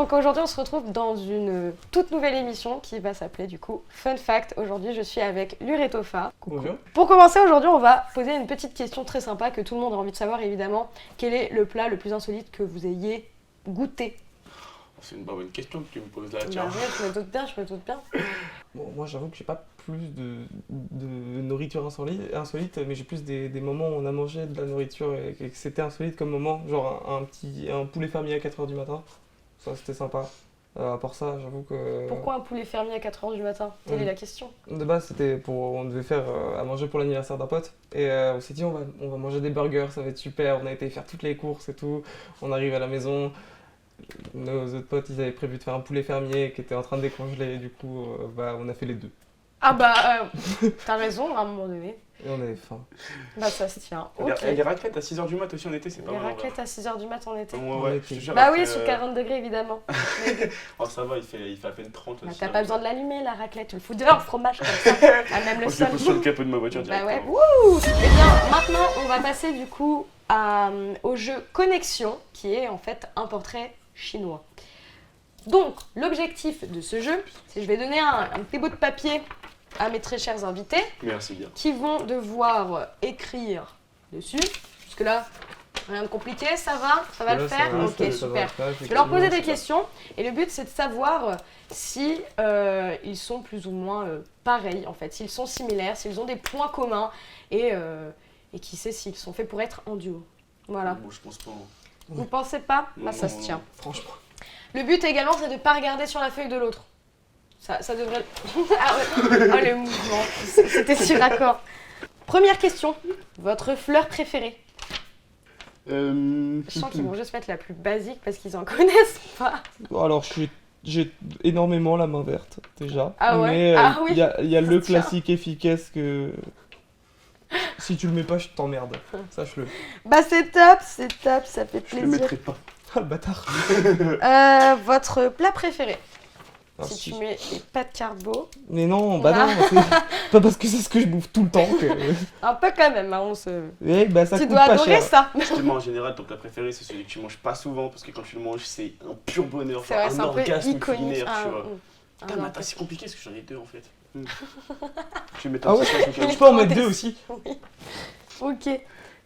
donc aujourd'hui on se retrouve dans une toute nouvelle émission qui va s'appeler du coup Fun Fact. Aujourd'hui je suis avec Lur et Topha. Bonjour. Pour commencer aujourd'hui on va poser une petite question très sympa que tout le monde a envie de savoir évidemment. Quel est le plat le plus insolite que vous ayez goûté? C'est une bonne question que tu me poses là, Bah tiens. ouais, je me doute bien. Bon, moi j'avoue que j'ai pas plus de nourriture insolite, mais j'ai plus des moments où on a mangé de la nourriture et que c'était insolite comme moment, genre un poulet fermier à 4h du matin, ça c'était sympa. À part ça, j'avoue que... Pourquoi un poulet fermier à 4h du matin? Telle est la question. De base c'était on devait faire à manger pour l'anniversaire d'un pote, et on s'est dit on va manger des burgers, ça va être super, on a été faire toutes les courses et tout, on arrive à la maison... Nos autres potes, ils avaient prévu de faire un poulet fermier qui était en train de décongeler, du coup, on a fait les deux. Ah t'as raison à un moment donné. Et on avait faim. Bah ça se tient, ok. Les raclettes à 6h du mat aussi en été, c'est pas Les mal. raclettes à 6h du matin en été. Ouais, je te jure. Bah après, oui, sous 40 degrés évidemment. Oh, ça va, il fait à peine 30. Bah, t'as pas besoin de l'allumer la raclette, tu le fous dehors, fromage comme ça, à même le On se sol. pose sur le capot de ma voiture Bah ouais, directement. wouh. Et bien maintenant on va passer du coup au jeu Connexion qui est en fait un portrait chinois. Donc l'objectif de ce jeu, c'est que je vais donner un petit bout de papier à mes très chers invités Merci bien. qui vont devoir écrire dessus. Jusque là, rien de compliqué, ça va Voilà, le ça faire? va, Ok, ça va super. le faire, Je vais leur poser des ça va. questions et le but c'est de savoir si ils sont plus ou moins pareils en fait, s'ils sont similaires, s'ils ont des points communs et qui sait s'ils sont faits pour être en duo. Voilà. Bon, je pense pas. Vous pensez pas? Bah ça Non, se tient. Franchement. Le but également c'est de ne pas regarder sur la feuille de l'autre. Ça devrait... Ah ouais. Oh le mouvement, c'était sur raccord. Première question, votre fleur préférée? Je sens qu'ils vont juste mettre la plus basique parce qu'ils en connaissent pas. Alors, j'ai énormément la main verte, déjà. Ah ouais? Mais Ah oui, il y a ça le se tient. classique efficace que... Si tu le mets pas, je t'emmerde. Sache-le. Bah c'est top, ça fait Je le plaisir. mettrai pas. Ah, le bâtard. Votre plat préféré? Ah, Si si. tu mets des pâtes carbo, Mais non, bah Ah. non, c'est pas parce que c'est ce que je bouffe tout le temps que... un peu quand même, hein, Eh, bah ça tu coûte dois pas adorer cher. ça. Justement, en général, ton plat préféré, c'est celui que tu manges pas souvent parce que quand tu le manges, c'est un pur bonheur. C'est vrai, un c'est un peu orgasme iconique. culinaire, Ah, tu vois. ah, Putain, non, mais attends, c'est compliqué parce que j'en ai deux en fait. Je vais mettre Ah un ouais, petit sachet au cas où. je peux en mettre deux aussi. Ok.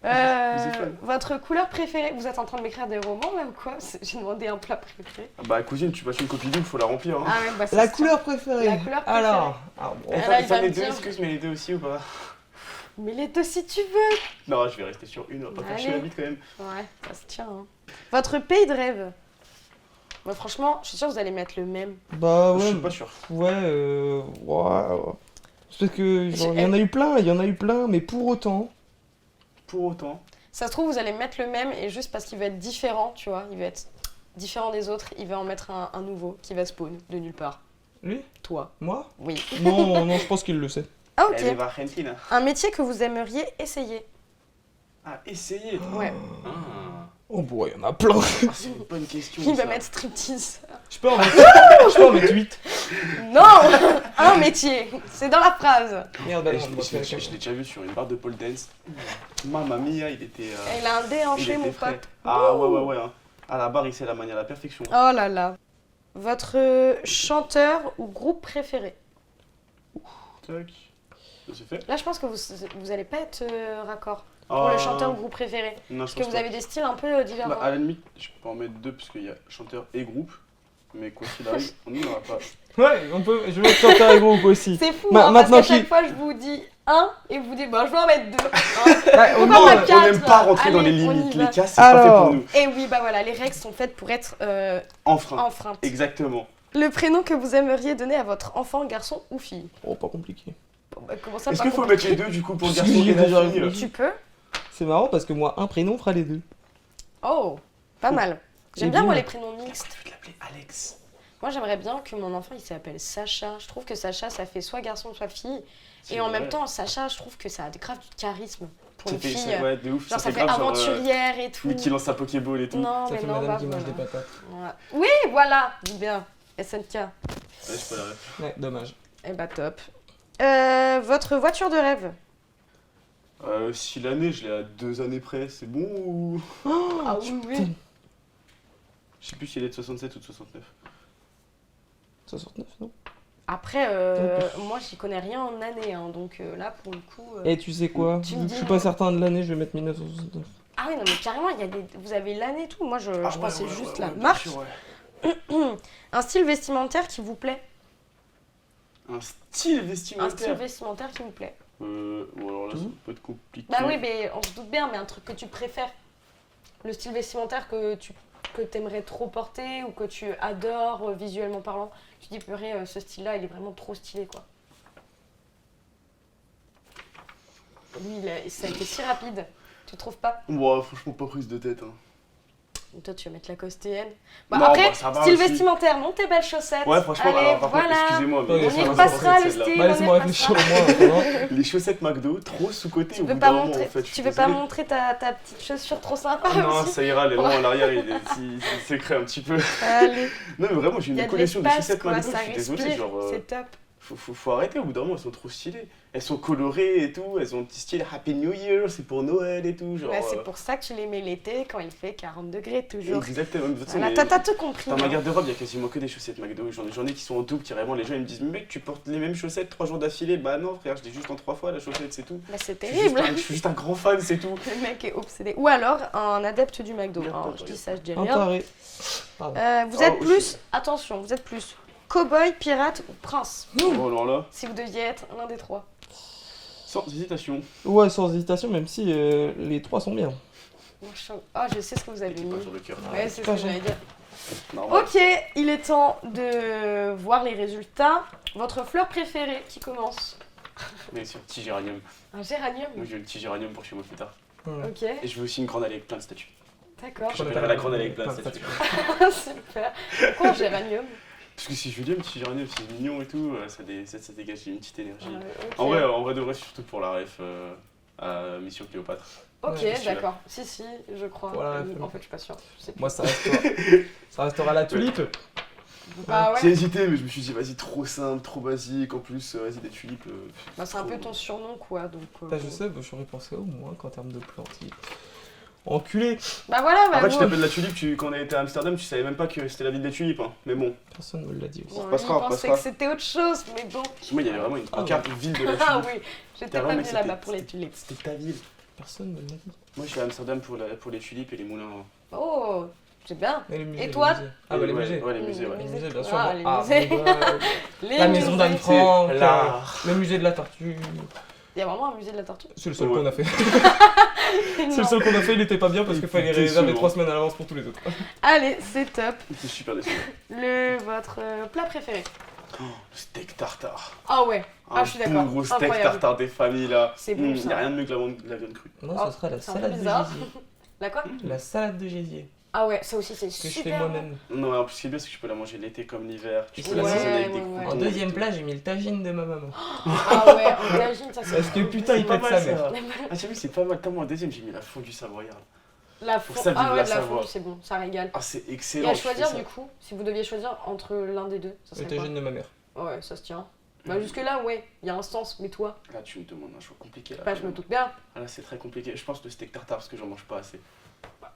fun. Votre couleur préférée? Vous êtes en train de m'écrire des romans là ou quoi? J'ai demandé un plat préféré. Ah bah cousine, tu passes une copie double, faut la remplir. Hein. Ah ouais, bah ça La se couleur préférée. La couleur préférée. Alors bon, Elle Enfin, là, il il va fallait me deux, dire. excuse, mais les deux aussi ou pas? tient. Mais les deux si tu veux. Non, je vais rester sur une, on va pas faire chier la Allez. bite quand même. Ouais, ça se tient. Hein. Votre pays de rêve? Moi franchement, je suis sûre que vous allez mettre le même. bah Je ouais, suis pas sûr. ouais. C'est parce que genre, il y en a eu plein, mais pour autant... Pour autant, Ça se trouve, vous allez mettre le même et juste parce qu'il va être différent, tu vois, il va être différent des autres, il va en mettre un nouveau qui va spawn de nulle part. Lui? Toi? Moi? Oui. Non, je pense qu'il le sait. Ah ok. elle est argentine. Un métier que vous aimeriez essayer? Ah, essayez. Ouais. Ah, Oh boy, il y en a plein. c'est une bonne question. Il va ça. mettre striptease. Je peux en mettre 8. Non. Un métier. C'est dans la phrase. Merde, bah Eh, non, je l'ai déjà vu sur une barre de pole dance. Mamma mia, il était. Il a un il déhanché, était mon frais. pote. Ah ouais. Hein. À la barre, il sait la manière à la perfection. Oh là là. Votre chanteur ou groupe préféré? Tac. Ça c'est fait. Là, je pense que vous allez pas être raccord pour le chanteur ou groupe préféré. Non, Parce je que pense vous pas. avez des styles un peu différents. Bah, à la limite, je peux en mettre deux parce qu'il y a chanteur et groupe. Mais quoi qu'il arrive, on n'y aura pas. Ouais, je vais mettre chanteur et groupe aussi. C'est fou, Ma- hein, parce maintenant qu'à chaque qu'il- fois, je vous dis un et vous dites, bon, je vais en mettre deux. hein. Ouais, Pourquoi non, pas quatre? On n'aime pas rentrer dans les Allez, on y limites. va. Les cas, c'est pas fait Alors. pour nous. Et oui, bah voilà, les règles sont faites pour être Enfreint. enfreintes. Exactement. Le prénom que vous aimeriez donner à votre enfant, garçon ou fille? Oh, pas compliqué. Bon, bah, comment ça, Est-ce pas qu'il faut compliqué? mettre les deux du coup pour le Parce garçon que et j'ai déjà la fille réfléchi. Tu peux? C'est marrant parce que moi, un prénom fera les deux. Oh, pas mal. J'aime Et bien, bien. moi, les prénoms mixtes. Je vais l'appeler Alex. Moi, j'aimerais bien que mon enfant, il s'appelle Sacha. Je trouve que Sacha, ça fait soit garçon, soit fille. C'est Et en vrai. même temps, Sacha, je trouve que ça a grave du charisme pour Ça une fait, fille. ouais, de ouf. Genre, ça fait grave genre, aventurière et tout. lui qui lance sa Pokéball et tout. Non, Ça mais fait non, madame bah, qui mange voilà. des patates. Voilà. Oui, voilà, dis bien. SNK. Ouais, je peux la ref. Ouais, dommage. Eh bah, top. Votre voiture de rêve? Si l'année, je l'ai à 2 années près, c'est bon ou. Ah oui, oui. Je sais plus s'il est de 67 ou de 69. 69, non? Après, moi, j'y connais rien en année, hein, donc là, pour le coup... Et tu sais quoi? Tu me Vu que dis je suis non. pas certain de l'année, je vais mettre 1969. Ah oui, non, mais carrément, il y a des... vous avez l'année et tout. Moi, je pensais juste la bien marque. sûr, ouais. Un style vestimentaire qui vous plaît. Un style Un style vestimentaire. vestimentaire qui vous plaît. Bon, alors là, Tout. ça peut être compliqué. Bah oui, mais on se doute bien, mais un truc que tu préfères. Le style vestimentaire que t'aimerais trop porter ou que tu adores visuellement parlant. Tu dis, purée, ce style-là, il est vraiment trop stylé, quoi. Lui, ça a été si rapide. Tu trouves pas? Bon, franchement, pas prise de tête. Hein. Toi, tu vas mettre la costuelle. Bah, Non, après, bah, ça va style aussi. vestimentaire, non, tes belles chaussettes. Ouais, franchement, Allez, alors par contre, voilà. excusez-moi, mais On y ça va, ça va, repassera, le celle-là. style. Bah, laisse-moi on y réfléchir au moins attends. Les chaussettes McDo, trop sous-côté Tu au veux bout pas d'un moment, montrer, en fait. je tu suis veux pas désolé. montrer ta petite chaussure trop sympa Non, aussi? ça ira, les longs en arrière, il est si secret un petit peu. Allez, Non, mais vraiment, j'ai il y a une de collection de l'espace, chaussettes quoi, McDo, ça je suis désolé, respire, genre. c'est top. Faut arrêter, au bout d'un moment, elles sont trop stylées. Elles sont colorées et tout, elles ont un petit style Happy New Year, c'est pour Noël et tout, genre. Ouais, c'est pour ça que tu les mets l'été quand il fait 40 degrés toujours. Exactement, de toute façon, Voilà, mais t'as tout compris. dans ma hein. garde-robe, il y a quasiment que des chaussettes McDo. J'en ai qui sont en double, carrément. Les gens ils me disent, mec, tu portes les mêmes chaussettes 3 jours d'affilée. Bah non, frère, je l'ai juste en 3 fois la chaussette, c'est tout. Bah, c'est Je suis juste terrible. je suis juste un grand fan, c'est tout. Le mec est obsédé. Ou alors un adepte du McDo. Regarde, Alors, je regarde. dis ça, je dis Un rien. taré. Pardon. Vous êtes Oh, plus, attention, vous êtes plus cow-boy, pirate ou prince. Oh, alors là, Si vous deviez être l'un des trois. sans hésitation. Ouais, sans hésitation, même si les trois sont bien. Moi, je sais ce que vous avez Mettez mis. pas sur le cœur. Ouais, c'est ce Pas que j'allais dire. Normal. Ok, il est temps de voir les résultats. Votre fleur préférée qui commence? Mais c'est un petit géranium. Un géranium. Moi, je veux le petit géranium pour chez moi plus tard. Ouais. Ok, Et je veux aussi une grande allée avec plein de statues. d'accord. J'appellerai la grande allée avec plein de statues. Super. Pourquoi un géranium? Parce que si je veux dire, un petit géranium, c'est mignon et tout, ça dégage une petite énergie. Ok, En vrai de vrai, surtout pour la ref à Mission Cléopâtre. Ok, Ouais, d'accord. Si, je crois. Voilà, En fait, je suis pas sûre. Je sais plus. Moi, ça restera la tulipe. Bah J'ai ouais. hésité, mais je me suis dit, vas-y, trop simple, trop basique. En plus, vas-y, des tulipes. Bah, c'est un peu ton surnom, quoi. Donc, Bah, je sais, bah, j'aurais pensé au moins qu'en termes de plantes. Enculé. Bah voilà, bah En fait, tu vous- t'appelles la tulipe, quand on était à Amsterdam, tu savais même pas que c'était la ville des tulipes. Hein. Mais bon, Personne me l'a dit aussi. Bon, passera, il pensait passera. que c'était autre chose, mais bon. moi, il y avait vraiment une Ah, carte ville de la tulipe. Ah oui, j'étais Carrément, pas mais venue là-bas c'était- pour les tulipes. C'était ta ville. Personne me l'a dit. Moi, je suis à Amsterdam pour les tulipes et les moulins. Oh, c'est bien. Et, les musées, Et toi les musées. Ah, bah, les Ouais, musées. Ouais, les musées, ouais. Les musées, bien Ah, sûr. les Ah, musées. bon, bah, Les la maison d'Anne musées. Frank, C'est l'art. le musée de la tortue. Il y a vraiment un musée de la tortue. C'est le seul Ouais. qu'on a fait. C'est Non. le seul qu'on a fait, il était pas bien parce qu'il fallait T'es réserver sûr. 3 semaines à l'avance pour tous les autres. Allez, c'est top. J'étais super déçu. Votre plat préféré? Le steak tartare. Ah ouais, Un je suis d'accord. bon gros steak Incroyable. tartare des familles là. C'est bon, Il ça. n'y a rien de mieux que la viande crue. Moi, Oh, ce sera la c'est un peu salade de bizarre. gésier. La quoi? La salade de gésier. Ah ouais, ça aussi c'est Que je fais super bon. moi-même. Non, en plus, ce qui est bien, c'est que tu peux la manger l'été comme l'hiver. Tu peux Ouais, l'assaisonner avec ouais, des ouais. croutons. En et deuxième tout. plat, j'ai mis le tagine de ma maman. Ah ouais, en tagine, ça c'est Parce que putain, il C'est pas pète mal, sa mère. ça. Ah, j'ai vu, c'est pas mal. Tellement en deuxième, j'ai mis la fondue savoyarde. La Pour fondue. ça, vive Ah ouais, la de la Savoie. fondue, c'est bon, ça régale. Ah, c'est Et excellent. à tu fais choisir ça. du coup, si vous deviez choisir entre l'un des deux, ça Le serait quoi? tagine de ma mère. Ouais, ça se tient. Bah jusque-là, ouais, il y a un sens, mais toi, Là, tu me demandes un choix compliqué. Là, bah je me doute bien. Ah, là, c'est très compliqué. Je pense le steak tartare parce que j'en mange pas assez.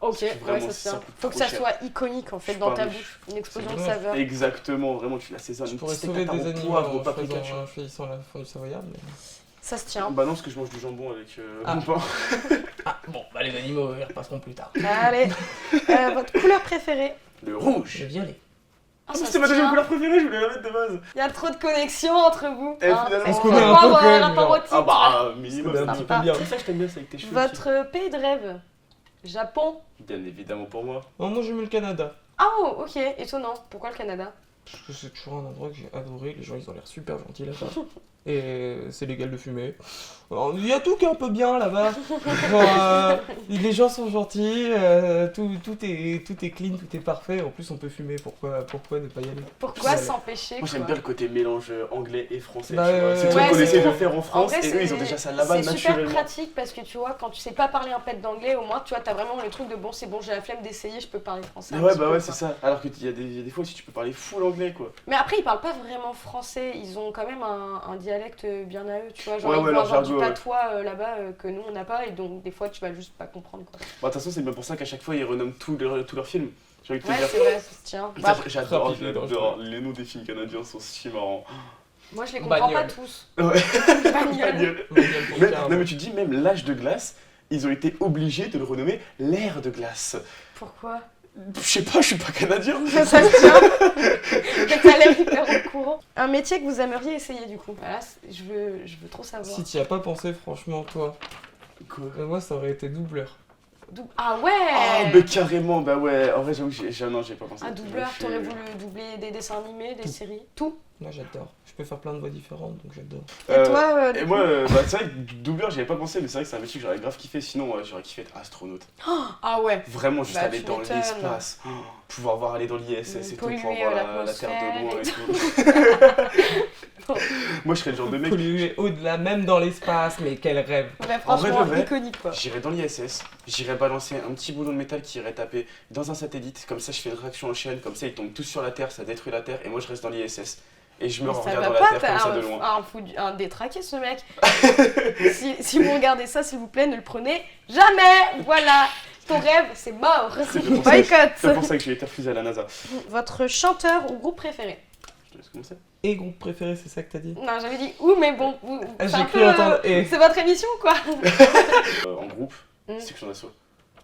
Ok, C'est ouais, vraiment, ça se ça tient. coûte Faut que trop ça cher. soit iconique en fait Je suis dans pas ta riche. bouche, une explosion C'est de dommage. saveur. Exactement, vraiment, tu l'assaisonnes. Je Un pourrais petit steak sauver tartare des au animaux poivre, au en paprika, faisant un choisissant la fondue savoyarde. Mais... Ça se tient. Bah non, parce que je mange du jambon avec Ah. mon pain. Ah, bon, bah les animaux, ils repasseront plus tard. Allez, votre couleur préférée? Le Le rouge. violet. Ah, Ah, ça c'était se ma deuxième tient. couleur préférée, je voulais la mettre de base. Il y a trop de connexions entre vous. Et finalement, ça on se se connaît voit un peu quand même, rapport au genre. titre. Ah bah, On minimum. se connaît un c'est petit peu bien. C'est ça que je t'aime bien, c'est avec tes cheveux. Votre pays de rêve? Japon? Bien évidemment pour moi. Oh, moi, j'ai mis le Canada. Ah oh, ok, étonnant. Pourquoi le Canada? Parce que c'est toujours un endroit que j'ai adoré. Les gens, ils ont l'air super gentils là-bas. Et c'est légal de fumer. Alors, il y a tout qui est un peu bien là-bas. Genre, les gens sont gentils, tout est clean, tout est parfait. En plus, on peut fumer. Pourquoi ne pas y aller? Pourquoi Ouais. s'empêcher Moi j'aime quoi? bien le côté mélange anglais et français. Bah, tu vois. C'est le ouais, truc qu'on c'est essaie trop. de faire en En France vrai, et eux ils ont déjà ça là-bas c'est super naturellement. pratique parce que tu vois, quand tu sais pas parler un pet d'anglais, au moins tu vois, t'as vraiment le truc de bon, c'est bon, j'ai la flemme d'essayer, je peux parler français. un Ouais, petit bah peu, ouais, quoi. c'est ça. Alors qu'il y a des fois, si tu peux parler full anglais anglais, quoi. Mais après, ils parlent pas vraiment français. Ils ont quand même un dialecte bien à eux, tu vois. Genre, Ouais, ils ouais, vont leur avoir du jargon, ouais. patois là-bas que nous, on n'a pas. Et donc, des fois, tu vas juste pas comprendre, quoi. Bah, de toute façon, c'est bien pour ça qu'à chaque fois, ils renomment tous leurs films. J'ai envie de te Ouais, dire. c'est vrai, ça se tient. Putain, Bah, j'adore, rapide, j'adore. Les noms des films canadiens sont si marrants. moi, je les comprends Bagnole. pas tous. Ouais. Bagnole. Bagnole. Manuel pour Mais, 15. non, mais tu te dis, même l'âge de glace, ils ont été obligés de le renommer l'ère de glace. Pourquoi? Je sais pas, je suis pas canadien. Ça se tient. Mais t'as l'air hyper au courant. Un métier que vous aimeriez essayer, du coup. Voilà, je veux trop savoir. Si t'y as pas pensé, franchement, toi, Quoi? moi ça aurait été doubleur. Ah ouais. Ah, mais carrément, bah ouais. En vrai, j'avoue que non, j'ai pas pensé. Un doubleur, J'ai fait- t'aurais voulu doubler des dessins animés, des Tout. séries, tout. Moi j'adore. Je peux faire plein de voix différentes, donc j'adore. Et toi, Et du moi, coup bah, c'est vrai que doubleur, j'y avais pas pensé, mais c'est vrai que c'est un métier que j'aurais grave kiffé. Sinon, j'aurais kiffé être astronaute. Ah ouais. Vraiment, juste Bah, aller tu dans m'étonnes. l'espace, pouvoir voir aller dans l'ISS et tout, pour Polluer voir la Terre de loin l'atmosphère et tout. Moi, je serais le genre de mec. Polluer au-delà, même dans l'espace, mais quel rêve. Ouais, En vrai, franchement, de vrai, iconique quoi. J'irais dans l'ISS, j'irais balancer un petit boulon de métal qui irait taper dans un satellite, comme ça je fais une réaction en chaîne, comme ça ils tombent tous sur la Terre, ça détruit la Terre, et moi je reste dans l'ISS. Et je meurs en Ça regardant va la pas, Terre comme ça de t'as loin. un détraqué ce mec. si vous regardez ça, s'il vous plaît, ne le prenez jamais. Voilà. Ton rêve, c'est mort. C'est pour ça que- C'est Boycott. pour ça que j'ai été refusé à la NASA. Votre chanteur ou groupe préféré? Je te laisse commencer. Et groupe préféré, c'est ça que t'as dit? Non, j'avais dit où, mais bon. Ah, c'est j'ai un cru peu, entendre et. c'est votre émission quoi. En groupe, Mm. Section d'Assaut.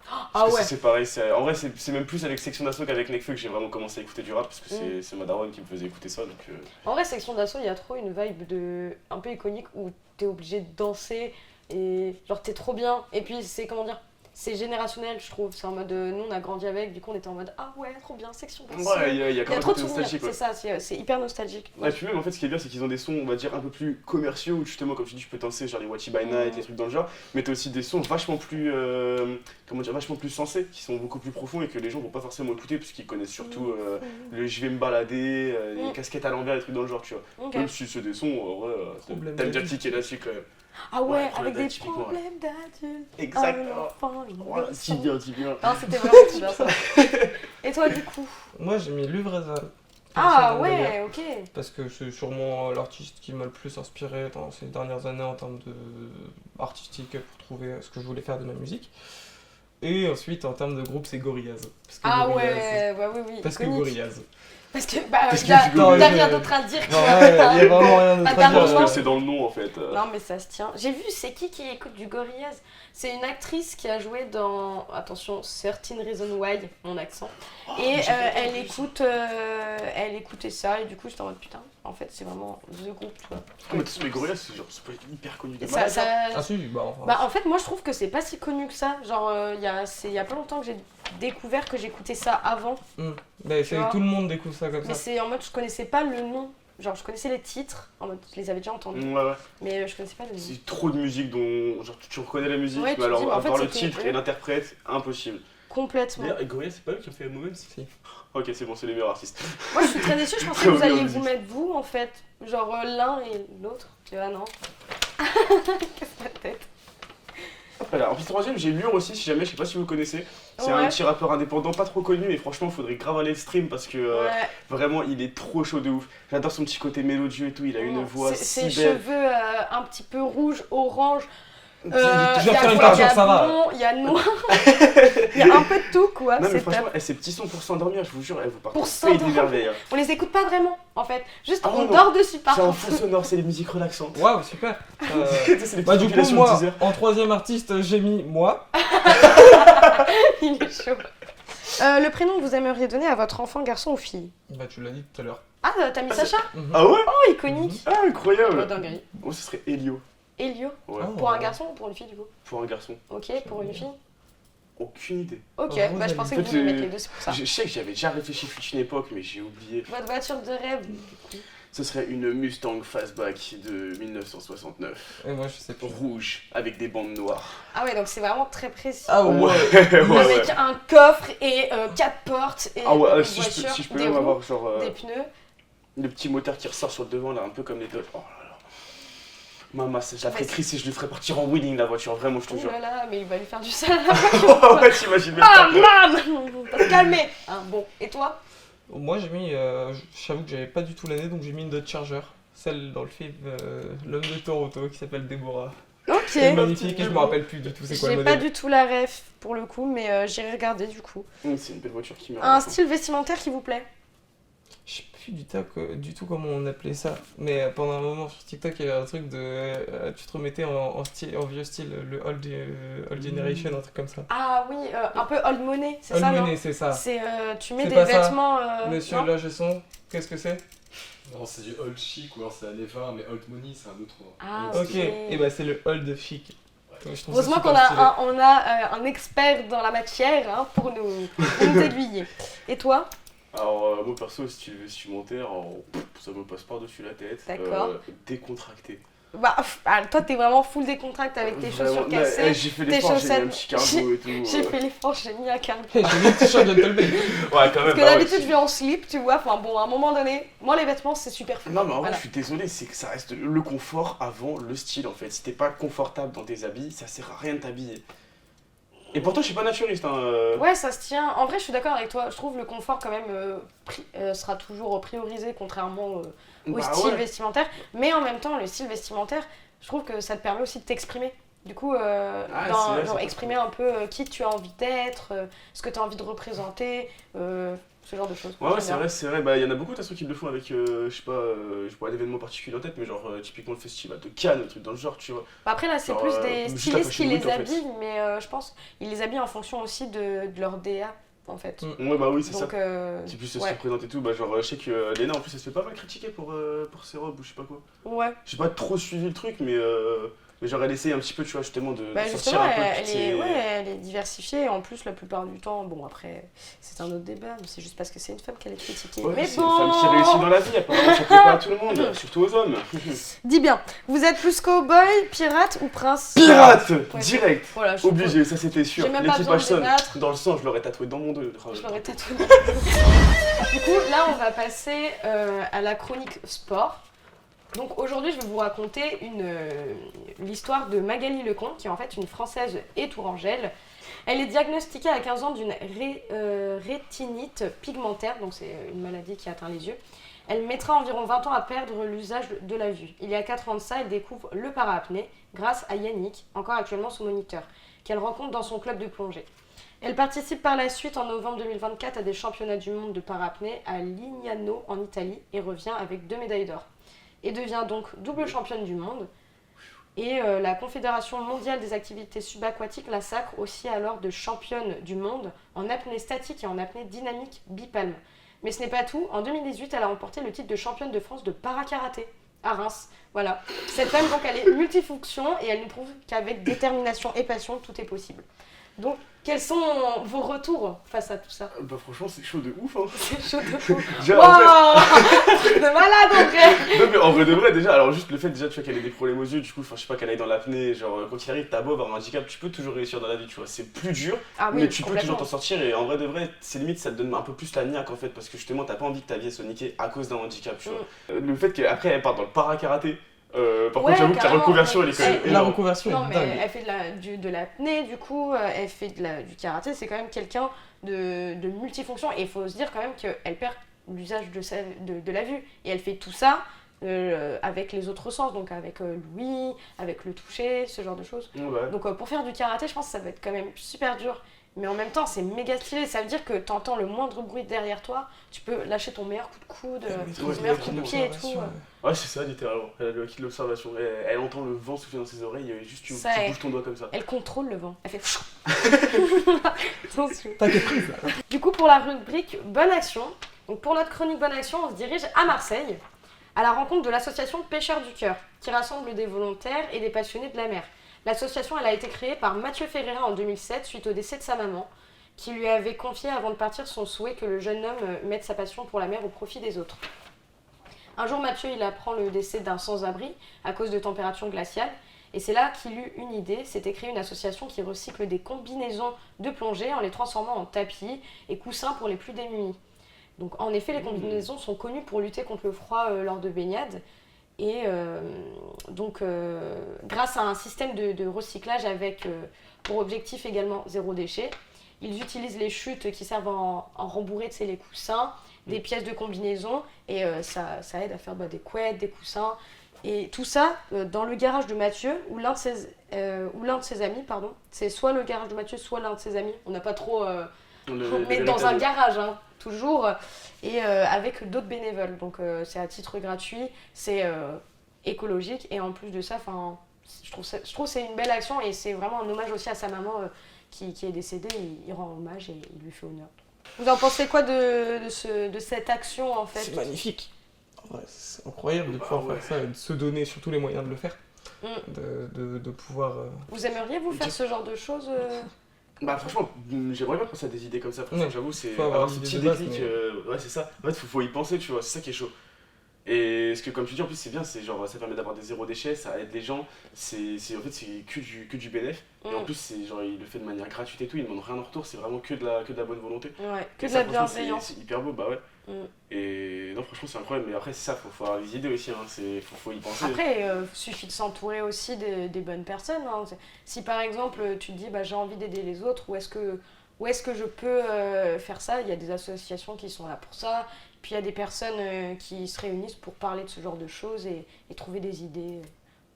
Ah Parce que ouais. c'est pareil, en vrai c'est même plus avec Section d'Assaut qu'avec Nekfeu que j'ai vraiment commencé à écouter du rap, parce que c'est ma daronne qui me faisait écouter ça, donc... En vrai, section d'assaut, il y a trop une vibe un peu iconique où t'es obligé de danser et genre t'es trop bien. Et puis c'est comment dire, c'est générationnel, je trouve. C'est en mode nous on a grandi avec, du coup on était en mode ah ouais trop bien section d'assaut. Ouais, il y a Il y quand a même trop un de côté souvenirs, nostalgique, c'est ça, c'est hyper nostalgique. Ouais, puis même en fait ce qui est bien c'est qu'ils ont des sons on va dire un peu plus commerciaux où justement comme tu dis je peux danser genre les Watchy by Night, les trucs dans le genre, mais t'as aussi des sons vachement plus comment dire vachement plus sensés qui sont beaucoup plus profonds et que les gens vont pas forcément écouter parce qu'ils connaissent surtout le je vais me balader, les casquettes à l'envers, les trucs dans le genre tu vois. Ok. Même si c'est des sons en vrai Problème t'aimes bien d'adulte. cliquer là-dessus quand même. Ah ouais, Ouais, avec problème des d'adulte, typiquement, ouais. problèmes d'adulte. Exactement. Un enfant, une Voilà, leçon. si bien, si bien. Non, c'était vraiment très bien ça. Et toi du coup? Moi j'ai mis Luvresal. Ah ouais, ok. Parce que c'est sûrement l'artiste qui m'a le plus inspiré dans ces dernières années en termes de artistique pour trouver ce que je voulais faire de ma musique. Et ensuite en termes de groupe c'est Gorillaz. Parce que Ah Gorillaz- ouais, bah oui, oui. Parce que iconique. Gorillaz. Parce que bah Parce que t'as du coup, t'as rien d'autre à dire. Non, ouais, il y a vraiment rien Pas d'autre à d'argent. Parce dire. que c'est dans le nom en fait. Non mais ça se tient. J'ai vu, c'est qui écoute du Gorillaz? C'est une actrice qui a joué dans, attention, 13 Reasons Why, mon accent. Et elle écoutait ça et du coup j'étais en mode putain, en fait c'est vraiment the groupe, tu vois. Mais tu sais, les Gorillaz c'est genre c'est pas hyper connu de Et malade. Ah si, bah enfin. Bah en fait moi je trouve que c'est pas si connu que ça. Genre il y a pas longtemps que j'ai découvert que j'écoutais ça avant. Mais tu vois. tout le monde découvre ça comme Mais ça. c'est en mode je connaissais pas le nom. Genre je connaissais les titres, en mode je les avais déjà entendus. Ouais, ouais. Mais je connaissais pas le nom. C'est trop de musique dont genre tu reconnais la musique, Ouais, mais tu alors dis, mais en avoir fait, le c'était titre eux. et l'interprète, impossible. Complètement. D'ailleurs, les Gorillaz c'est pas eux qui ont fait Moments? Si. Ok, c'est bon, c'est les meilleurs artistes. Moi je suis très déçue, je pensais que vous alliez vous mettre vous en fait. Genre l'un et l'autre. Tu vois, non. Qu'est-ce que la tête. Voilà, en puis troisième, j'ai Lure aussi, si jamais, je sais pas si vous connaissez. C'est Ouais. un petit rappeur indépendant, pas trop connu, mais franchement, faudrait grave aller le stream parce que Ouais. vraiment, il est trop chaud de ouf. J'adore son petit côté mélodieux et tout, il a une voix Ses si belle. cheveux un petit peu rouges, orange. Je vais faire une peinture, ça va. Il y a noir. Il y a un peu de tout quoi. Non mais C'est franchement, top. ces petits sons pour s'endormir, je vous jure, elles vous partent Pour au pays des s'endormir. merveilles. On les écoute pas vraiment en fait. Juste Ah on non. dort dessus par C'est un contre. fond sonore, c'est les musiques relaxantes. Waouh, super. Tu sais, c'est les Bah petites du coup compilations de moi, 10 heures. en troisième artiste, j'ai mis moi. Il est chaud. Le prénom que vous aimeriez donner à votre enfant, garçon ou fille? Bah tu l'as dit tout à l'heure. Ah, t'as mis Sacha? Ah ouais? Oh, iconique. Ah, incroyable. Oh, dinguerie. Moi, ce serait Elio. Elio. Ouais, Oh. Pour un garçon ou pour une fille du coup? pour un garçon. Ok, pour une fille? Aucune idée. Ok, Rosalie. bah je pensais En que fait, vous vouliez mettre les deux, c'est pour ça. Je sais que j'avais déjà réfléchi fut une époque, mais j'ai oublié. Votre voiture de rêve, du coup. Ce serait une Mustang Fastback de 1969. Et moi je sais pas. Rouge, avec des bandes noires. Ah ouais, donc c'est vraiment très précis. Ah ouais. ouais, Avec un coffre et 4 portes et Ah ouais, une si voiture, je peux des même roues, avoir genre des pneus. le petit moteur qui ressort sur le devant là, un peu comme les deux. Oh là là. Maman, je la ferais Ouais, crisser, je lui ferais partir en wheeling la voiture, vraiment, je te Oh jure. là là, mais il va lui faire du sale à la voiture. Ouais, t'imagines même Ah, pas. man. T'as calmé. Hein, bon, et toi? Moi, j'ai mis, j'avoue que j'avais pas du tout l'année, donc j'ai mis une Dodge Charger, celle dans le film L'homme de Toronto qui s'appelle Deborah. Ok. C'est magnifique et je me rappelle plus du tout c'est quoi le J'ai pas modèle. du tout la ref pour le coup, mais j'irai regarder du coup. C'est une belle voiture qui me Un style vestimentaire qui vous plaît? Je sais plus du tout comment on appelait ça, mais pendant un moment sur TikTok il y avait un truc de tu te remettais en vieux style, le old generation, un truc comme ça. Ah oui, un peu old money, c'est Old ça, money, non? c'est ça. C'est tu mets C'est des pas ça. vêtements. Monsieur non Lage son, qu'est-ce que c'est? Non, c'est du old chic ou alors c'est années 20, mais old money c'est un autre. Ah, autre Ok, style. et bah c'est le old chic. Je trouve ça Heureusement super qu'on a stylé. un expert dans la matière hein, pour nous aiguiller. Et toi? Alors, moi perso, style vestimentaire, ça me passe par-dessus la tête. D'accord. Décontracté. Bah, toi t'es vraiment full décontracté avec tes Vraiment, chaussures mais, cassées. j'ai fait tes l'effort, j'ai mis un chaussettes. petit cargo et tout. J'ai fait l'effort, j'ai mis un cargo. Hey, j'ai mis le t-shirt Gentleman. Ouais, quand même. Parce que d'habitude je vais en slip, tu vois. Enfin bon, à un moment donné, moi les vêtements c'est super fou. Non, mais en vrai, Voilà. je suis désolé, c'est que ça reste le confort avant le style en fait. Si t'es pas confortable dans tes habits, ça sert à rien de t'habiller. Et pourtant, je suis pas naturiste. Hein. Ouais, ça se tient. En vrai, je suis d'accord avec toi. Je trouve le confort quand même sera toujours priorisé contrairement au Bah style ouais. vestimentaire. Mais en même temps, le style vestimentaire, je trouve que ça te permet aussi de t'exprimer. Du coup, c'est vrai, genre c'est exprimer un peu qui tu as envie d'être, ce que tu as envie de représenter, ce genre de choses. Ouais, ouais, J'aime c'est bien. vrai, c'est vrai. Bah, il y en a beaucoup de façons qui le font avec, je sais pas, j'ai pas d'événement particulier en tête, mais genre, typiquement le festival de Cannes, un truc dans le genre, tu vois. Bah après, là, c'est Genre, plus des juste la stylistes qui fashion week, les en fait. habillent, mais je pense qu'ils les habillent en fonction aussi de leur DA, en fait. Ouais, bah oui, c'est ça. Donc, C'est plus se ouais. représenter et tout. Bah, genre, je sais que Léna, en plus, elle se fait pas mal critiquer pour ses robes ou je sais pas quoi. Ouais. J'ai pas trop suivi le truc, mais genre, elle essaye un petit peu, tu vois, justement, de Bah sortir justement, un peu elle toutes ces- elle est diversifiée. En plus, la plupart du temps, bon après, c'est un autre débat, mais c'est juste parce que c'est une femme qu'elle est critiquée. Ouais, mais c'est bon, une femme qui réussit dans la vie, apparemment, ça plaît pas à tout le monde, surtout aux hommes. Dis bien, vous êtes plus cowboy, pirate ou prince? Pirate Ouais. Direct Voilà, je Obligé, ça c'était sûr. J'ai même pas L'équipage besoin de sonne. débattre. Dans le sang, je l'aurais tatoué dans mon dos. Je l'aurais tatoué. Du coup, là, on va passer à la chronique sport. Donc aujourd'hui, je vais vous raconter l'histoire de Magali Lecomte, qui est en fait une Française et tourangelle. Elle est diagnostiquée à 15 ans d'une rétinite pigmentaire, donc c'est une maladie qui atteint les yeux. Elle mettra environ 20 ans à perdre l'usage de la vue. Il y a 4 ans de ça, elle découvre le para-apnée grâce à Yannick, encore actuellement son moniteur, qu'elle rencontre dans son club de plongée. Elle participe par la suite en novembre 2024 à des championnats du monde de para-apnée à Lignano en Italie et revient avec 2 médailles d'or. Et devient donc double championne du monde. Et la Confédération mondiale des activités subaquatiques la sacre aussi alors de championne du monde en apnée statique et en apnée dynamique bipalme. Mais ce n'est pas tout, en 2018, elle a remporté le titre de championne de France de para-karaté à Reims. Voilà. Cette femme, donc, elle est multifonction et elle nous prouve qu'avec détermination et passion, tout est possible. Donc, quels sont vos retours face à tout ça? Bah franchement, c'est chaud de ouf, hein. C'est chaud de fou. Déjà, en Waouh, de malade en vrai. vrai, non mais en vrai de vrai, déjà, alors juste le fait déjà, tu vois, qu'elle ait des problèmes aux yeux, du coup, enfin, je sais pas, qu'elle aille dans l'apnée, genre, quand il arrive, t'as beau avoir un handicap, tu peux toujours réussir dans la vie, tu vois, c'est plus dur, Ah oui, mais tu peux complètement. toujours t'en sortir, et en vrai de vrai, c'est limite, ça te donne un peu plus la niaque, en fait, parce que justement, t'as pas envie que ta vie elle soit niquée à cause d'un handicap, tu vois. Le fait qu'après, elle parte dans le para-karaté, par Ouais, contre, j'avoue que la carrément. reconversion, elle est quand même Elle- La énorme. reconversion Non, est mais dingue. elle fait de l'apnée, du coup, elle fait du karaté, c'est quand même quelqu'un de multifonction. Et il faut se dire quand même qu'elle perd l'usage de la vue. Et elle fait tout ça avec les autres sens, donc avec l'ouïe, avec le toucher, ce genre de choses. Ouais. Donc pour faire du karaté, je pense que ça va être quand même super dur. Mais en même temps, c'est méga stylé. Ça veut dire que t'entends le moindre bruit derrière toi, tu peux lâcher ton meilleur coup de coude, ton meilleur coup de pied et tout. Ouais, c'est ça, littéralement. Elle a le acquis de l'observation. Elle entend le vent souffler dans ses oreilles, juste tu Ça, bouges ton doigt comme ça. Elle contrôle le vent. Elle fait... Attention. T'inquiète prise là. Du coup, pour la rubrique Bonne Action, donc pour notre chronique Bonne Action, on se dirige à Marseille, à la rencontre de l'association Pêcheurs du Cœur, qui rassemble des volontaires et des passionnés de la mer. L'association elle a été créée par Mathieu Ferreira en 2007 suite au décès de sa maman, qui lui avait confié avant de partir son souhait que le jeune homme mette sa passion pour la mer au profit des autres. Un jour, Mathieu il apprend le décès d'un sans-abri à cause de températures glaciales. Et c'est là qu'il eut une idée, c'était créer une association qui recycle des combinaisons de plongée en les transformant en tapis et coussins pour les plus démunis. Donc en effet, les combinaisons sont connues pour lutter contre le froid lors de baignades. Et grâce à un système de recyclage avec pour objectif également zéro déchet, ils utilisent les chutes qui servent en rembourrer, tu sais, les coussins, des pièces de combinaison, et ça aide à faire des couettes, des coussins. Et tout ça, dans le garage de Mathieu, ou l'un de ses amis, pardon. C'est soit le garage de Mathieu, soit l'un de ses amis. On n'a pas trop... mais dans un garage, hein, toujours. Et avec d'autres bénévoles. Donc c'est à titre gratuit, c'est écologique. Et en plus de ça, je trouve que c'est une belle action. Et c'est vraiment un hommage aussi à sa maman qui est décédée. Il rend hommage et il lui fait honneur. Vous en pensez quoi de cette action en fait? C'est magnifique. Ouais, c'est incroyable de pouvoir faire ça et de se donner surtout les moyens de le faire. De pouvoir... Vous aimeriez vous faire ce genre de choses Bah franchement, j'aimerais bien penser à des idées comme ça. Franchement, j'avoue, c'est faut avoir avoir ce petit déclic. Ouais, c'est ça. En fait, faut y penser, tu vois. C'est ça qui est chaud. Et ce que, comme tu dis, en plus, c'est bien, c'est genre, ça permet d'avoir des zéro déchets, ça aide les gens. En fait, c'est que du bénéf. Et en plus, c'est genre, il le fait de manière gratuite et tout, il ne demande rien en retour, c'est vraiment que de la bonne volonté. Ouais, que et de ça, la bienveillance. C'est hyper beau, bah ouais. Et non, franchement, c'est incroyable. Mais après, c'est ça, faut avoir les idées aussi, hein. Faut y penser. Après, il suffit de s'entourer aussi des bonnes personnes. Hein. Si par exemple, tu te dis, j'ai envie d'aider les autres, où est-ce que je peux faire ça? Il y a des associations qui sont là pour ça. Puis il y a des personnes qui se réunissent pour parler de ce genre de choses et trouver des idées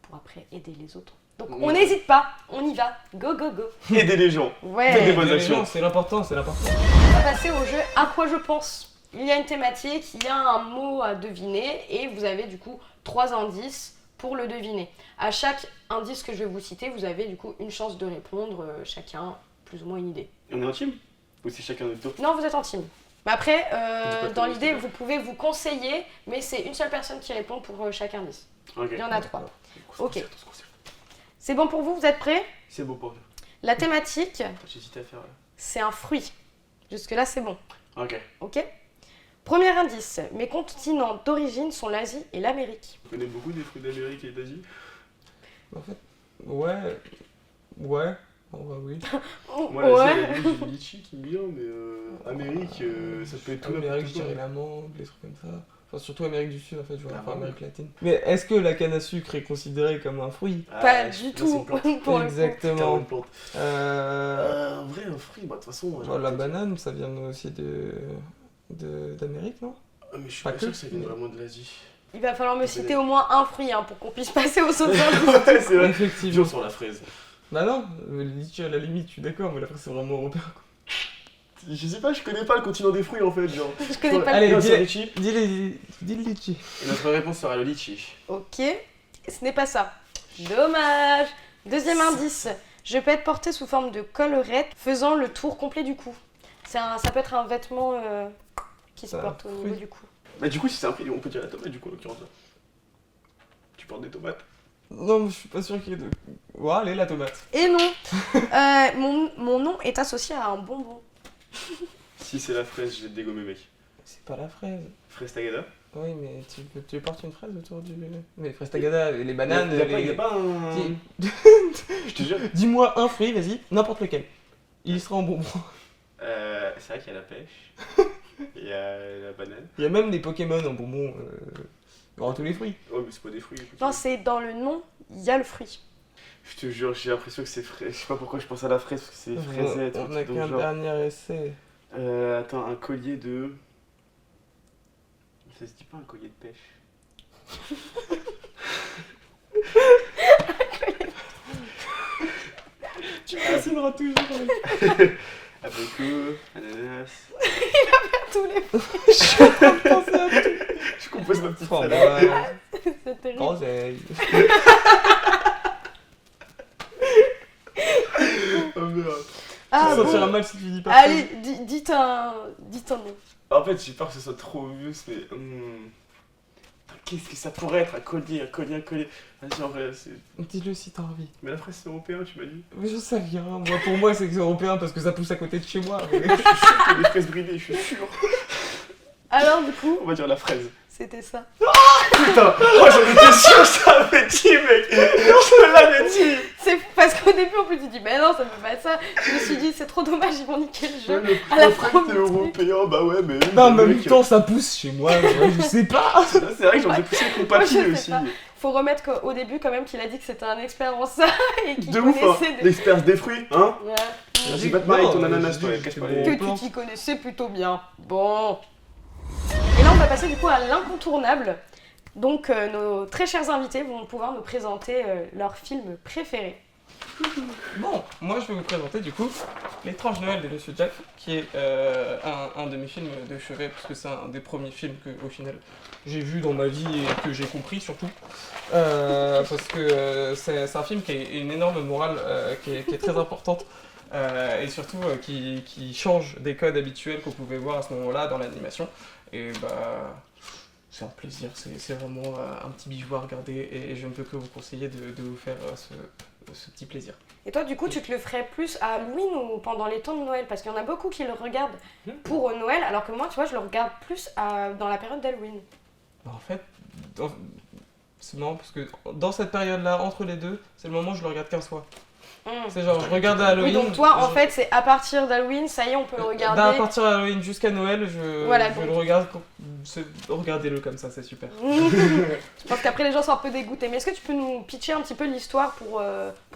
pour après aider les autres. Donc on n'hésite pas, on y va, go go go. Aider les gens, ouais. faites des bonnes actions. C'est l'important, c'est l'important. On va passer au jeu À quoi je pense. Il y a une thématique, il y a un mot à deviner et vous avez du coup 3 indices pour le deviner. À chaque indice que je vais vous citer, vous avez du coup une chance de répondre, chacun plus ou moins une idée. On est en team? Ou c'est chacun notre tour? Non, vous êtes en team. Mais après, dans l'idée, vous pouvez vous conseiller, mais c'est une seule personne qui répond pour chaque indice. Okay. Il y en a 3. Ok. On se concerte. C'est bon pour vous? Vous êtes prêts? C'est beau pour nous. La thématique, J'hésite à faire. c'est un fruit. Jusque-là, c'est bon. Ok. Ok. Premier indice, mes continents d'origine sont l'Asie et l'Amérique. Vous connaissez beaucoup des fruits d'Amérique et d'Asie? En fait, ouais. Oui. Moi, l'Asie, j'ai le litchi qui me vient, mais Amérique, ça peut être tout Amérique, je n'importe dirais quoi. l'amande, des trucs comme ça. Enfin, surtout Amérique du Sud, en fait, je vois, enfin Amérique latine. Mais est-ce que la canne à sucre est considérée comme un fruit? Pas non, du c'est tout, une plante. pour le coup. Carrément Exactement. une plante. Euh... En vrai, un fruit, bah de toute façon. la banane, ça vient aussi d'Amérique, non? Mais je suis Pas pas sûr que, que ça vienne mais- vraiment de l'Asie. Il va falloir me citer au moins un fruit pour qu'on puisse passer aux autres indices. Ouais, c'est vrai. Effectivement. Toujours sur la fraise. Bah non, le litchi à la limite, je suis d'accord, mais la fraise c'est vraiment européen. Quoi. Je sais pas, je connais pas le continent des fruits en fait, genre. Je connais pas Allez, le Non, dis- c'est le litchi. Dis le litchi. Et notre réponse sera le litchi. Ok, ce n'est pas ça. Dommage. Deuxième indice, je peux être portée sous forme de collerette faisant le tour complet du cou. Ça peut être un vêtement qui se Ça, porte au niveau fruit. du cou. Bah du coup, si c'est un fruit, on peut dire la tomate du coup en l'occurrence là. Tu portes des tomates. Non, mais je suis pas sûr qu'il y ait de. Ouais, allez, la tomate. Et non, mon nom est associé à un bonbon. Si c'est la fraise, je vais te dégommer mec. C'est pas la fraise. Fraise tagada. Oui, mais tu portes une fraise autour du. Mais fraise tagada, les bananes. Y'a pas un. Si. Je te jure. Dis-moi un fruit, vas-y, n'importe lequel. Il sera en bonbon. C'est vrai qu'il y a la pêche. Il y a la banane. Il y a même des Pokémon en bonbon. Dans tous les fruits. Oh, mais c'est pas des fruits. écoute. Non, c'est dans le nom, il y a le fruit. Je te jure, j'ai l'impression que c'est fraise. Je sais pas pourquoi je pense à la fraise, parce que c'est fraisette. On a qu'un dernier essai. Attends, un collier de. Ça se dit pas un collier de pêche. Tu fascineras toujours. Abricot, ananas. Tous les Je compose ma petite salade. Framboise, c'est terrible. groseille. Oh merde. Ah Ça bon. sentira mal si tu dis pas. Allez, dites un nom. En fait, j'ai peur que ce soit trop vieux, mais. Qu'est-ce que ça pourrait être? Un collier. Vas-y, en vrai, c'est. Dis-le si t'as envie. Mais la fraise, c'est européen, tu m'as dit. Mais je sais rien. Moi, pour moi, c'est européen parce que ça pousse à côté de chez moi. mais- Je suis sûr qu'il y a des fraises bridées, je suis sûr. Alors du coup, On va dire la fraise. c'était ça. Putain, oh, j'en étais sûr, ça avait dit, mec. Je l'avais dit. C'est parce qu'au début, en plus, tu dis, mais non, ça peut pas être ça. Je me suis dit, c'est trop dommage, ils vont niquer le jeu. À la fraise, première c'est européen, bah ouais, mais. Non, en le même mec, temps, ça pousse chez moi. Je sais pas. C'est vrai que j'en ai poussé avec mon papy Moi, je sais aussi. pas. Faut remettre qu'au début, quand même, qu'il a dit que c'était un expert en ça et qu'il De ouf, hein. connaissait des... L'expert des fruits, hein. Ouais. Vas-y, Batman avec ton Non, ananas, j'ai toi, dit cache que pas c'était les... Que tu t'y connaissais plutôt bien. Bon. Et là, on va passer du coup à l'incontournable. Donc, nos très chers invités vont pouvoir nous présenter leur film préféré. Bon, moi je vais vous présenter du coup L'étrange Noël de Monsieur Jack, qui est un de mes films de chevet, parce que c'est un des premiers films que au final j'ai vu dans ma vie et que j'ai compris surtout. Parce que c'est un film qui a une énorme morale, qui est très importante, et surtout qui change des codes habituels qu'on pouvait voir à ce moment-là dans l'animation. Et bah. C'est un plaisir, c'est vraiment un petit bijou à regarder et je ne peux que vous conseiller de vous faire ce petit plaisir. Et toi, du coup, tu te le ferais plus à Halloween ou pendant les temps de Noël? Parce qu'il y en a beaucoup qui le regardent pour Noël, alors que moi, tu vois, je le regarde plus dans la période d'Halloween. En fait, c'est marrant parce que dans cette période-là, entre les deux, c'est le moment où je le regarde 15 fois. C'est genre, je regarde à Oui, Halloween. donc toi, en fait, c'est à partir d'Halloween, ça y est, on peut le regarder. À partir d'Halloween jusqu'à Noël, je donc. le regarde. Regardez-le comme ça, c'est super. Je pense qu'après, les gens sont un peu dégoûtés. Mais est-ce que tu peux nous pitcher un petit peu l'histoire pour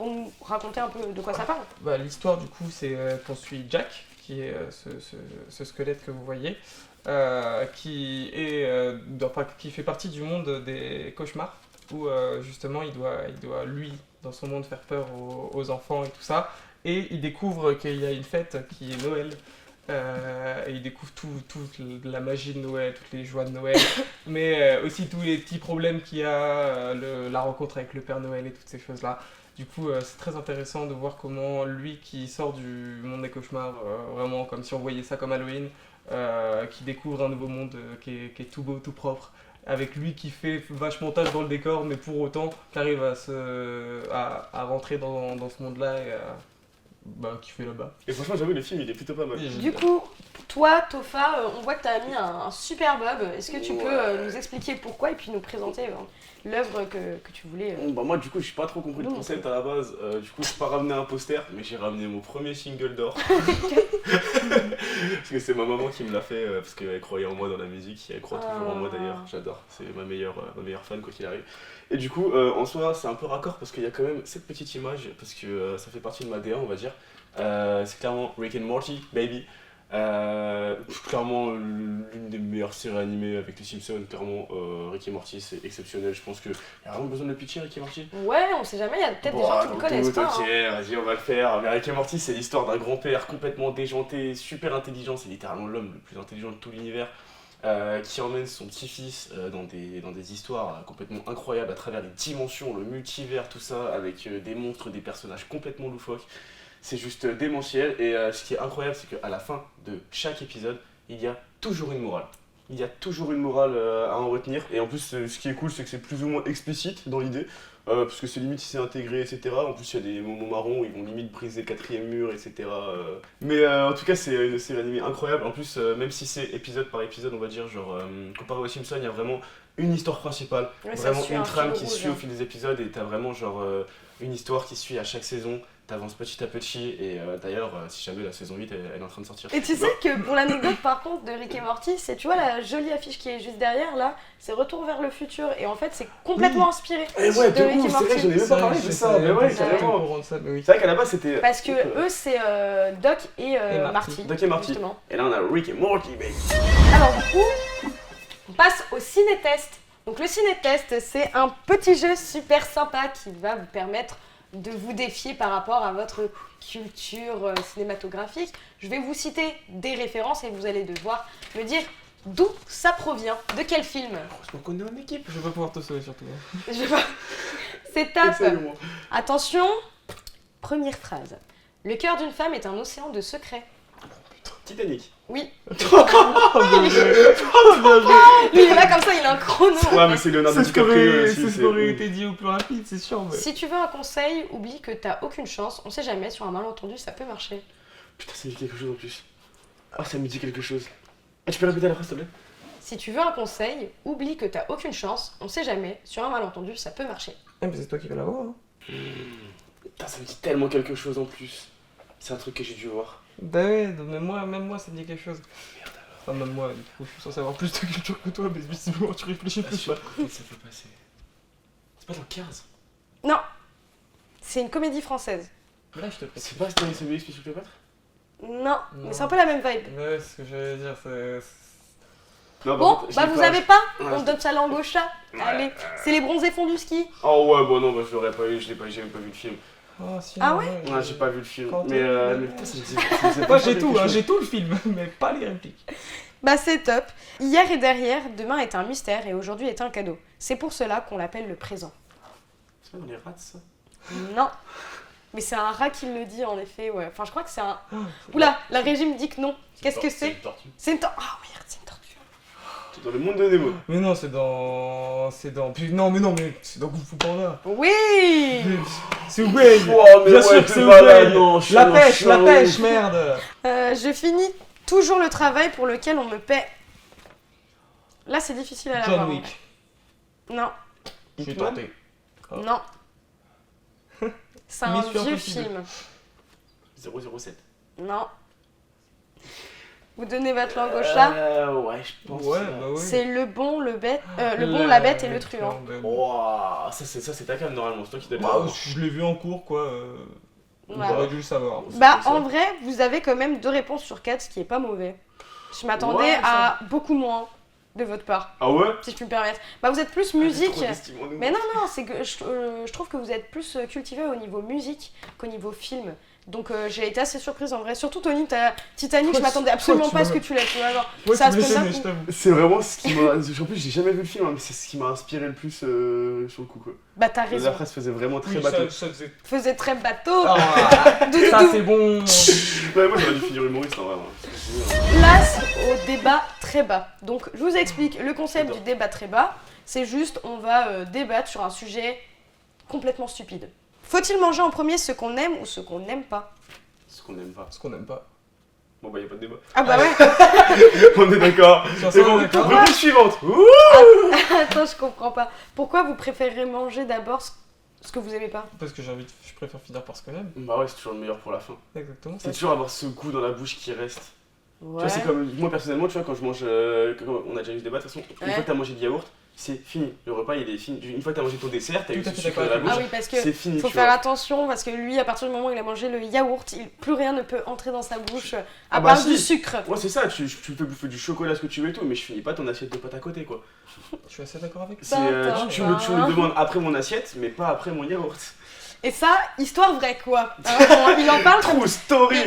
nous raconter un peu de quoi ça parle? Bah, l'histoire, du coup, c'est qu'on suit Jack, qui est ce squelette que vous voyez, qui fait partie du monde des cauchemars, où justement il doit, lui, dans son monde, faire peur aux enfants et tout ça. Et il découvre qu'il y a une fête qui est Noël. Et il découvre toute la magie de Noël, toutes les joies de Noël, mais aussi tous les petits problèmes qu'il y a, la rencontre avec le Père Noël et toutes ces choses-là. Du coup, c'est très intéressant de voir comment lui qui sort du monde des cauchemars, vraiment comme si on voyait ça comme Halloween, qui découvre un nouveau monde qui est tout beau, tout propre, avec lui qui fait vachement tâche dans le décor, mais pour autant qui arrive à rentrer dans ce monde-là et qui fait là-bas. Et franchement, j'avoue, le film, il est plutôt pas mal. Du coup, toi, Tofa, on voit que tu as mis un super bob. Est-ce que tu peux nous expliquer pourquoi et puis nous présenter l'œuvre que tu voulais Bah moi du coup j'ai pas trop compris le concept à la base, du coup j'ai pas ramené un poster mais j'ai ramené mon premier single d'or. Parce que c'est ma maman qui me l'a fait, parce qu'elle croyait en moi dans la musique, et elle croit toujours en moi d'ailleurs, j'adore, c'est ma meilleure fan quoi qu'il arrive. Et du coup en soi c'est un peu raccord parce qu'il y a quand même cette petite image, parce que ça fait partie de ma DA on va dire, c'est clairement Rick and Morty, baby. Clairement l'une des meilleures séries animées avec les Simpsons, clairement Rick et Morty c'est exceptionnel, je pense qu'il y a vraiment besoin de le pitcher Rick et Morty. Ouais, on sait jamais, il y a peut-être des gens qui ne connaissent pas. Ok, vas-y on va le faire. Mais Rick et Morty c'est l'histoire d'un grand-père complètement déjanté, super intelligent, c'est littéralement l'homme le plus intelligent de tout l'univers, qui emmène son petit-fils dans des histoires complètement incroyables à travers les dimensions, le multivers, tout ça, avec des monstres, des personnages complètement loufoques. C'est juste démentiel et ce qui est incroyable c'est qu'à la fin de chaque épisode, il y a toujours une morale. Il y a toujours une morale à en retenir et en plus ce qui est cool c'est que c'est plus ou moins explicite dans l'idée parce que c'est limite si c'est intégré etc. En plus il y a des moments marrons où ils vont limite briser le quatrième mur etc. Mais en tout cas c'est une série animée incroyable. En plus même si c'est épisode par épisode on va dire genre comparé aux Simpsons il y a vraiment une histoire principale, vraiment une trame qui suit au fil des épisodes et t'as vraiment genre une histoire qui suit à chaque saison. T'avances petit à petit et d'ailleurs si jamais la saison 8 elle est en train de sortir. Et tu sais que pour l'anecdote par contre de Rick et Morty, c'est tu vois la jolie affiche qui est juste derrière là, c'est Retour vers le futur et en fait c'est complètement inspiré ouais, de Rick et c'est vrai que j'en ai Morty. même pas parlé de ça, mais ouais carrément. C'est vrai qu'à la base c'était... Parce que eux c'est Doc et Marty. Doc et Marty. Justement. Et là on a Rick et Morty baby. Alors du coup, on passe au ciné-test. Donc le ciné-test c'est un petit jeu super sympa qui va vous permettre de vous défier par rapport à votre culture cinématographique. Je vais vous citer des références et vous allez devoir me dire d'où ça provient, de quel film. Heureusement qu'on est en équipe. Je vais pas pouvoir te sauver surtout. Je vais pas... C'est top. Excellent. Attention, première phrase. Le cœur d'une femme est un océan de secrets. Titanic. Oui. Oh, bien joué. Lui il est là comme ça, il a un chrono. Ouais mais c'est Leonardo C'est ce DiCaprio aussi. c'est ce qui aurait été dit au plus rapide, c'est sûr. Mais... Si tu veux un conseil, oublie que t'as aucune chance. On sait jamais, sur un malentendu ça peut marcher. Putain ça me dit quelque chose en plus. Ah ça me dit quelque chose. Ah tu peux répéter la phrase s'il te plaît? Si tu veux un conseil, oublie que t'as aucune chance. On sait jamais, sur un malentendu ça peut marcher. mais c'est toi qui vas l'avoir. Hein. Putain ça me dit tellement quelque chose en plus. C'est un truc que j'ai dû voir. Bah ouais, mais même moi ça me dit quelque chose. Merde alors. Enfin même moi, du coup je suis censé avoir plus de culture que toi, mais visiblement tu réfléchis Je plus. sais pas comment ça peut passer. C'est pas dans 15. Non, c'est une comédie française. Là, je te prie. C'est pas Astérix et Obélix Mission Cléopâtre? Non, mais c'est un peu la même vibe. Ouais, c'est ce que j'allais dire, c'est... Non, Bon, par contre, je bah l'ai vous pas, avez pas Ouais, On je- donne sa langue au chat. Allez, c'est les bronzés fonds du ski. Oh ouais, bon non, bah je l'aurais pas eu, j'ai même pas vu le film. Oh, si, Ah non, ouais Ouais, j'ai pas vu le film. Quand Mais t'es- putain, ça me disait Moi, j'ai tout, hein, j'ai tout le film, mais pas les répliques. Bah c'est top. Hier et derrière, demain est un mystère et aujourd'hui est un cadeau. C'est pour cela qu'on l'appelle le présent. C'est pas dans les rats ça? Non. Mais c'est un rat qui le dit en effet, ouais. Enfin, je crois que c'est un... Oula, la régie me dit que non. Qu'est-ce que c'est? une tortue. C'est une tortue. Ah merde, c'est une tortue. Dans le monde de Nemo. Mais non, c'est dans... Non, mais c'est dans Kung Fu Panda. Oui. C'est Wayne. Oh, mais Bien ouais, sûr que t'es c'est malade, Wayne. non, je suis La un pêche, chien. merde. Je finis toujours le travail pour lequel on me paie. Là, c'est difficile à l'avoir. John en Wick. vrai. Non, J'ai Hitman tenté. Oh. non. C'est un Mission vieux Impossible. film. 007. Non. Vous donnez votre langue au chat. Ouais, je pense. Ouais, bah oui. C'est le bon, le bête, le bon, la bête et le truand. Wouah, ça c'est ta cam normalement, c'est toi qui donnes Bah, je l'ai vu en cours, quoi. Voilà. J'aurais dû le savoir. Bah, ça. en vrai, vous avez quand même 2 réponses sur 4, ce qui est pas mauvais. Je m'attendais Ouais, à beaucoup moins de votre part, Ah ouais? si je puis me permettre. Bah, vous êtes plus J'ai musique. trop d'estime en nous. Mais non, c'est que je trouve que vous êtes plus cultivé au niveau musique qu'au niveau film. Donc j'ai été assez surprise en vrai. Surtout Tony, t'as Titanic, je Ouais, m'attendais absolument tu pas à ce me- que tu l'aies, tu vois. Genre, Ouais, ça tu se me peut l'as pas. donné, je t'avoue. C'est vraiment ce qui m'a. En plus, j'ai jamais vu le film, hein, mais c'est ce qui m'a inspiré le plus sur le coup quoi. Bah, t'as La raison. phrase faisait vraiment très Oui, bateau. ça faisait... Faisait très bateau. Ah, Doudou. ça, c'est bon. Ouais, moi j'aurais dû finir humoriste en vrai. hein. Place au débat très bas. Donc, je vous explique le concept du débat très bas. C'est juste, on va débattre sur un sujet complètement stupide. Faut-il manger en premier ce qu'on aime ou ce qu'on n'aime pas? Ce qu'on aime pas. Ce qu'on aime pas. Bon bah y'a pas de débat. Ah bah ouais. On est d'accord. Sur ça, C'est on bon, est d'accord. réponse suivante. Ouh. Attends, je comprends pas. Pourquoi vous préférez manger d'abord ce que vous aimez pas? Parce que je préfère finir par ce qu'on aime. Bah ouais, c'est toujours le meilleur pour la fin. Exactement. C'est toujours avoir ce goût dans la bouche qui reste. Tu Ouais. vois, c'est comme moi personnellement, tu vois, quand je mange. On a déjà eu ce débat, de toute façon, une Ouais. fois que t'as mangé du yaourt, c'est fini. Le repas il est fini. Une fois que t'as mangé ton dessert, t'as eu Tout à ce fait sucre dans d'accord la bouche, Ah oui, parce que c'est fini. faut tu faire vois. attention parce que lui, à partir du moment où il a mangé le yaourt, plus rien ne peut entrer dans sa bouche à Ah bah part si. du sucre. Ouais, c'est ça, tu peux bouffer du chocolat, ce que tu veux et tout, mais je finis pas ton assiette de pâte à côté quoi. Je suis assez d'accord avec C'est, ça. tu me le demandes après mon assiette, mais pas après mon yaourt. Et ça, histoire vraie quoi. Hein, il en parle comme True story!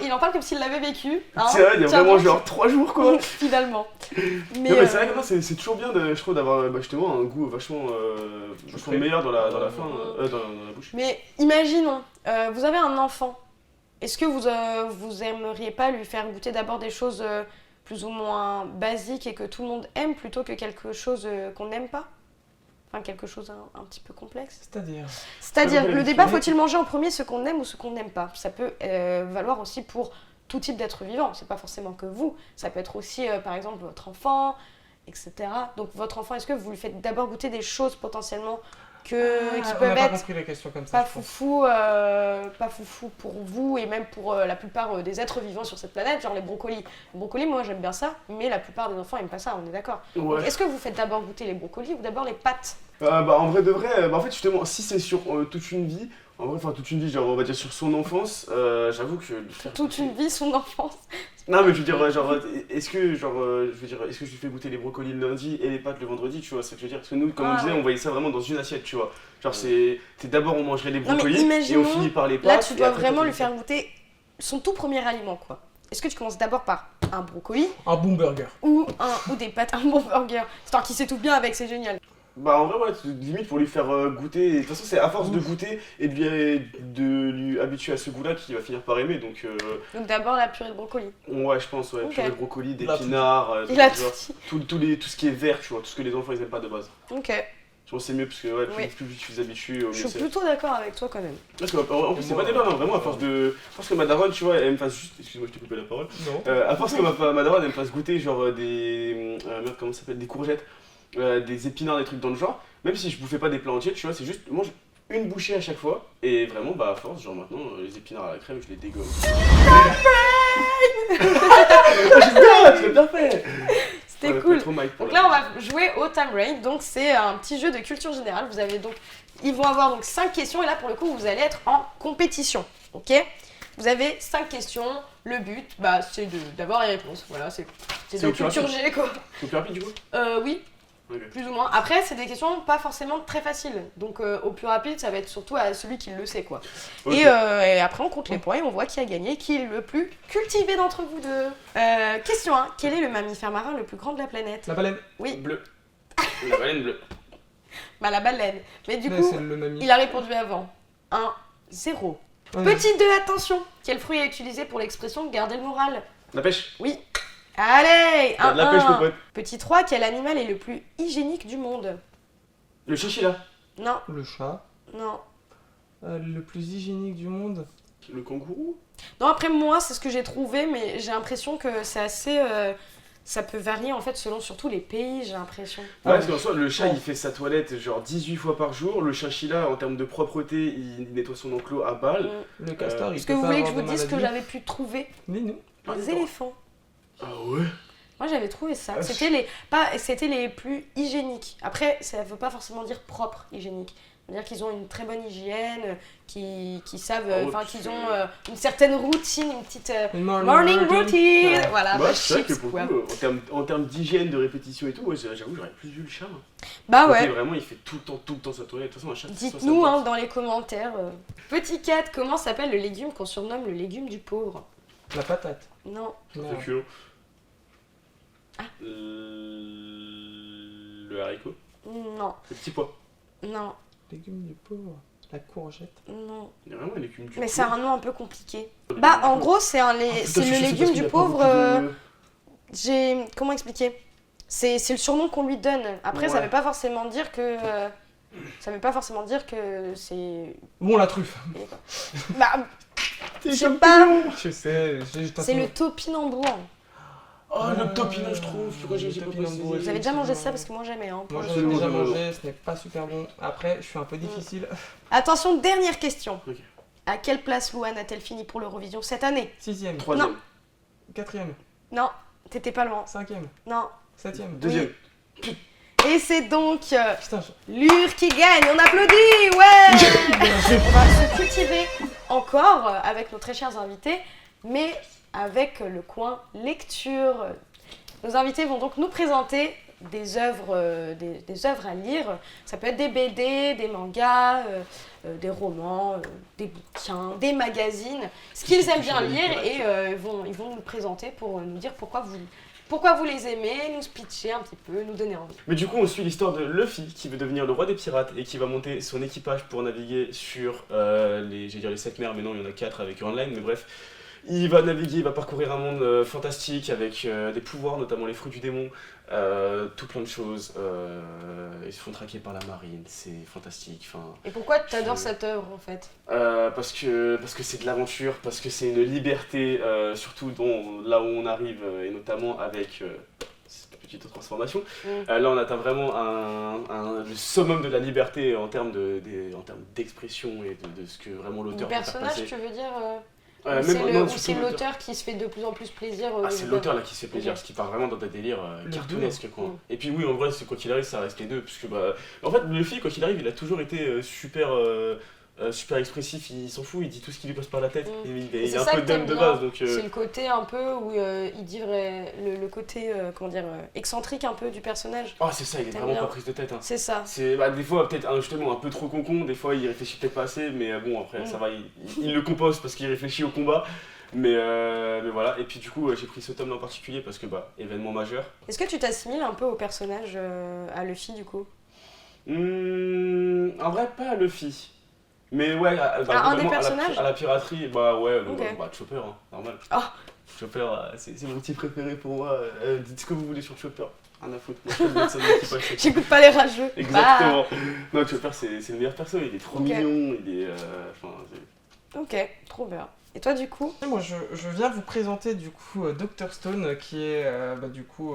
il en parle comme s'il l'avait vécu. Hein, C'est vrai, il y a Tiens, vraiment donc, genre 3 jours quoi! finalement. Mais, Non, mais c'est vrai que non, c'est toujours bien, je trouve, d'avoir justement un goût vachement Sucré. meilleur dans la fin, dans la bouche. mais imaginons, vous avez un enfant. Est-ce que vous aimeriez pas lui faire goûter d'abord des choses plus ou moins basiques et que tout le monde aime plutôt que quelque chose qu'on n'aime pas? Enfin, quelque chose un petit peu complexe. C'est-à-dire... C'est-à-dire, Ouais, le ouais, débat, ouais. faut-il manger en premier ce qu'on aime ou ce qu'on n'aime pas? Ça peut valoir aussi pour tout type d'être vivant. C'est pas forcément que vous. Ça peut être aussi, par exemple, votre enfant, etc. Donc, votre enfant, est-ce que vous lui faites d'abord goûter des choses potentiellement qui on peuvent n'a pas être compris la question comme ça, pas je pense. pas foufou pour vous et même pour la plupart des êtres vivants sur cette planète, genre les brocolis. Les brocolis, moi j'aime bien ça, mais la plupart des enfants aiment pas ça, on est d'accord. Ouais. Donc, est-ce que vous faites d'abord goûter les brocolis ou d'abord les pâtes? Bah en vrai de vrai, en fait justement, si c'est sur toute une vie, en vrai, enfin toute une vie, genre on va dire sur son enfance, j'avoue que lui faire Toute une vie, son enfance. Non mais je veux dire, genre, est-ce que je lui fais goûter les brocolis le lundi et les pâtes le vendredi, tu vois, c'est ce que je veux dire, parce que nous, comme on Ah, disait, ouais. on voyait ça vraiment dans une assiette, tu vois. Genre c'est d'abord on mangerait les Non, mais brocolis et imaginons, on finit par les pâtes. Là, tu et dois après, vraiment t'as lui tout faire goûter son tout premier aliment, quoi. Est-ce que tu commences d'abord par un brocoli Un bon burger. ou des pâtes, un bon burger, histoire qu'il s'étouffe bien avec, c'est génial. Bah en vrai ouais, limite pour lui faire goûter, de toute façon c'est à force de goûter et de lui habituer à ce goût-là qu'il va finir par aimer, donc Donc d'abord la purée de brocoli. ouais je pense, ouais, Ok. purée de brocoli, Il a d'épinards, Il a genre, tout dit. tout ce qui est vert, tu vois, tout ce que les enfants ils aiment pas de base. Ok, Je pense que c'est mieux parce que ouais, Oui. plus vite tu les habitues, au mieux je suis c'est. plutôt d'accord avec toi quand même. Parce qu'en plus c'est pas débat, non, vraiment à force de. Je pense que ma daronne, tu vois, elle me fasse juste. Excuse-moi, je t'ai coupé la parole. Non. À force que ma daronne elle me fasse goûter genre des. Merde, comment ça s'appelle? Des courgettes, des épinards, des trucs dans le genre. Même si je bouffais pas des plats entiers, tu vois, c'est juste. Je mange une bouchée à chaque fois. Et vraiment, bah à force, genre maintenant, les épinards à la crème, je les dégomme. J'ai bien fait! C'était Ouais, cool. trop Mike pour Donc la là, on va jouer au time raid. Donc c'est un petit jeu de culture générale. Ils vont avoir donc 5 questions et là pour le coup, vous allez être en compétition. Ok ? Vous avez 5 questions. Le but, c'est d'avoir les réponses. Voilà, c'est de au la plus culture rapide. G quoi. C'est plus rapide du coup. Oui, Ok. plus ou moins. Après, c'est des questions pas forcément très faciles. Donc au plus rapide, ça va être surtout à celui qui le sait quoi. Ok. Et après, on compte les points et on voit qui a gagné, qui est le plus cultivé d'entre vous deux. Question 1. Quel est le mammifère marin le plus grand de la planète ? La baleine. Oui, Bleu. La baleine bleue. la baleine. Mais du Mais coup, c'est le mamie. il a répondu avant. 1, 0. Ouais. Petit 2, attention. Quel fruit est utilisé pour l'expression garder le moral ? La pêche. Oui. Allez, 1, La pêche, mon pote. Petit 3, quel animal est le plus hygiénique du monde ? Le chinchilla. Non, Le chat. non. Le plus hygiénique du monde. Le kangourou. Non, après moi, c'est ce que j'ai trouvé, mais j'ai l'impression que c'est assez... ça peut varier en fait selon surtout les pays, j'ai l'impression. Ouais, parce qu'en soi, le chat il fait sa toilette genre 18 fois par jour. Le chinchilla, en termes de propreté, il nettoie son enclos à balle. Le castor, il Est-ce peut que vous pas voulez que je avoir vous de dise ce que maladie. j'avais pu trouver ? Dis-nous. Les éléphants. Ah ouais. Moi j'avais trouvé ça. Ah, C'était les plus hygiéniques. Après, ça veut pas forcément dire propre hygiénique. C'est-à-dire qu'ils ont une très bonne hygiène, qui savent, Ah ouais, enfin parce qu'ils que- ont une certaine routine, une petite Une morning routine. Ouais. Voilà, Bah, c'est vrai que chips, pour quoi. le coup, en termes d'hygiène, de répétition et tout, ouais, j'avoue, j'aurais plus vu le chat. Bah Côté ouais. Vraiment, il fait tout le temps sa toilette. De toute façon, un chat, c'est soit Dites-nous sa hein, boîte. dans les commentaires. Petit 4, comment s'appelle le légume qu'on surnomme le légume du pauvre ? La patate. Non. Merde. Le culot. Ah. Le haricot. Non. Le petit pois. Non. Légumes du pauvre. La courgette. Non. Il y a vraiment un légume du Mais pauvre. c'est un nom un peu compliqué. Bah en gros c'est Ah, putain, c'est je le sais parce légume qu'il du a pas pauvre. beaucoup de- Comment expliquer ? C'est le surnom qu'on lui donne. Après ça Ouais. veut pas forcément dire que c'est Bon, la truffe. bah je sais pas. Je sais. C'est le topinambour. Oh, le topinambour, je trouve. Pourquoi j'ai pas topinambour, précisé. Vous avez déjà mangé ça parce que moi j'aimais hein. Moi, Ouais, j'en ai déjà c'est bon. mangé, ce n'est pas super bon. Après, je suis un peu difficile. Attention dernière question. Ok. À quelle place Louane a-t-elle fini pour l'Eurovision cette année ? 6ème, Troisième. 4ème, Non, t'étais pas loin. 5ème, Non. 7ème. Deuxième. Et c'est donc Putain, Lure qui gagne, on applaudit, ouais. On va se cultiver encore avec nos très chers invités, mais avec le coin lecture. Nos invités vont donc nous présenter des œuvres, des œuvres à lire. Ça peut être des BD, des mangas, des romans, des bouquins, des magazines, ce qu'ils aiment bien lire et ils vont nous présenter pour nous dire pourquoi vous les aimez, nous pitcher un petit peu, nous donner envie. Mais du coup, on suit l'histoire de Luffy qui veut devenir le roi des pirates et qui va monter son équipage pour naviguer sur les 7 mers, mais non, il y en a 4 avec Online, mais bref. Il va naviguer, il va parcourir un monde fantastique avec des pouvoirs, notamment les fruits du démon, tout plein de choses. Ils se font traquer par la marine, c'est fantastique. Enfin, Et pourquoi tu adores Je- cette œuvre en fait ? parce que c'est de l'aventure, parce que c'est une liberté, surtout là où on arrive, et notamment avec cette petite transformation. Là, on atteint vraiment le summum de la liberté en termes d'expression et de ce que vraiment Du l'auteur veut faire personnage, passer. tu veux dire Non, ou surtout c'est l'auteur qui se fait de plus en plus plaisir Ah, c'est l'auteur là qui se fait plaisir, Ok. parce qu'il part vraiment dans des délires Les cartoonesques quoi. Mm. Et puis oui, en vrai, quoi qu'il arrive, ça reste les deux, parce que en fait, Luffy, quoi qu'il arrive, il a toujours été super expressif, il s'en fout, il dit tout ce qui lui passe par la tête. Mm. Et Et il c'est est un ça peu que t'aimes dumb de bien, base, donc. C'est le côté un peu où il dit le côté excentrique un peu du personnage. Ah, c'est ça, il est T'aimes vraiment bien. pas prise de tête. Hein. C'est ça. C'est des fois peut-être justement un peu trop concon, des fois il réfléchit peut-être pas assez, mais bon après Mm. ça va, il le compose parce qu'il réfléchit au combat. Mais voilà, et puis du coup j'ai pris ce tome là en particulier parce que événement majeur. Est-ce que tu t'assimiles un peu au personnage à Luffy du coup ? En vrai pas à Luffy. Mais ouais, un des globalement, personnages à la piraterie, Ok. Chopper, hein, normal. Ah. Chopper, c'est mon petit préféré pour moi. Dites ce que vous voulez sur Chopper. Rien à foutre. Moi, je peux mettre ça dans l'équipage, Chopper. J'écoute pas les rageux. Exactement. Non, Chopper, c'est le meilleur perso, il est trop Ok. mignon, il est. Ok, trop bien. Et toi, du coup? Et moi, je viens vous présenter du coup Dr. Stone, qui est du coup